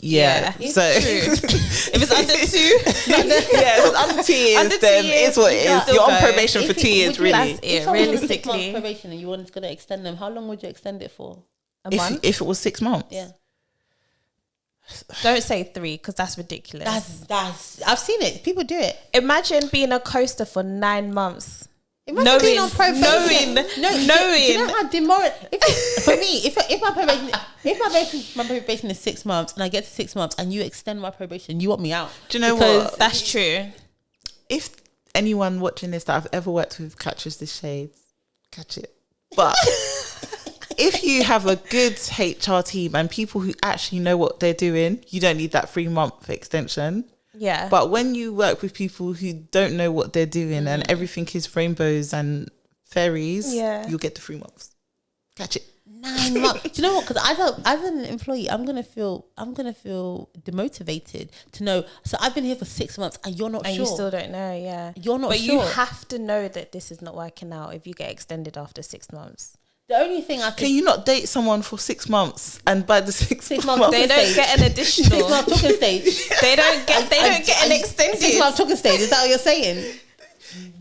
under 2, if it's under 2 years, then it's what it is. You're on probation for 2 years, really. That's it, realistically. 6 months probation and you wanted to extend them, how long would you extend it for? A month? If it was 6 months, yeah. Don't say 3 because that's ridiculous. That's I've seen it. People do it. Imagine being a coaster for 9 months. Knowing. Do you know how demoralizing? For me, if my probation is 6 months and I get to 6 months and you extend my probation, you want me out. Do you know what? That's true. if anyone watching this that I've ever worked with catches this shade, catch it. But if you have a good HR team and people who actually know what they're doing, you don't need that 3-month extension. Yeah. But when you work with people who don't know what they're doing and everything is rainbows and fairies, you'll get the 3 months. Catch it. 9 months. Do you know what? Because as an employee, I'm gonna feel demotivated to know. So I've been here for 6 months, and you're not and sure. You still don't know. Yeah, you're not but sure. you have to know that this is not working out if you get extended after 6 months. The only thing I can you not date someone for 6 months and by the 6 months they don't get an additional 6 month talking stage. They don't get an extended 6 month talking stage. Is that what you're saying?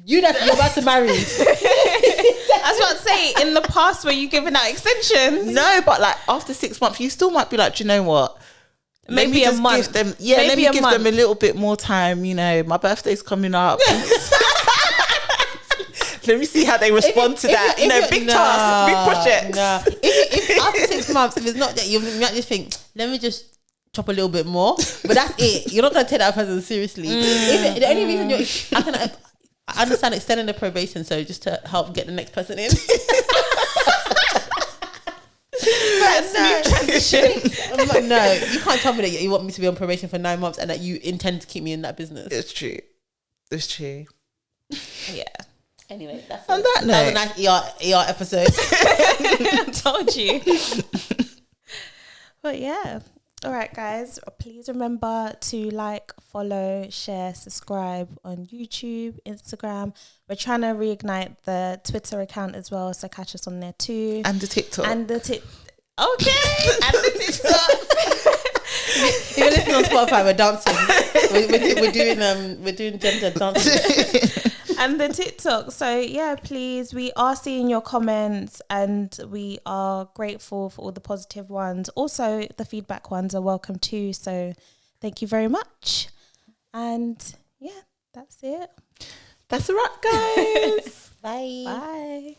You're about to marry. That's what I'm saying. In the past, were you giving out extensions? No, but like after 6 months, you still might be like, do you know what? Maybe a month. Let me give them a little bit more time. You know, my birthday's coming up. Let me see how they respond to that. Big task, big project. No. If after 6 months, if it's not that, you might just think, let me just chop a little bit more. But that's it. You're not going to take that person seriously. The only reason I understand extending the probation, so just to help get the next person in. Smooth transition. I'm like, no, you can't tell me that you want me to be on probation for 9 months and that you intend to keep me in that business. It's true. Yeah. Anyway, that was a nice ER episode. I told you. But yeah. All right, guys. Please remember to like, follow, share, subscribe on YouTube, Instagram. We're trying to reignite the Twitter account as well, so catch us on there too. And the TikTok. Okay. And the TikTok. If you're listening on Spotify, we're dancing. We're doing gender dancing. And the TikTok. So yeah, please, we are seeing your comments and we are grateful for all the positive ones. Also, the feedback ones are welcome too. So thank you very much. And yeah, that's it. That's a wrap, guys. Bye. Bye.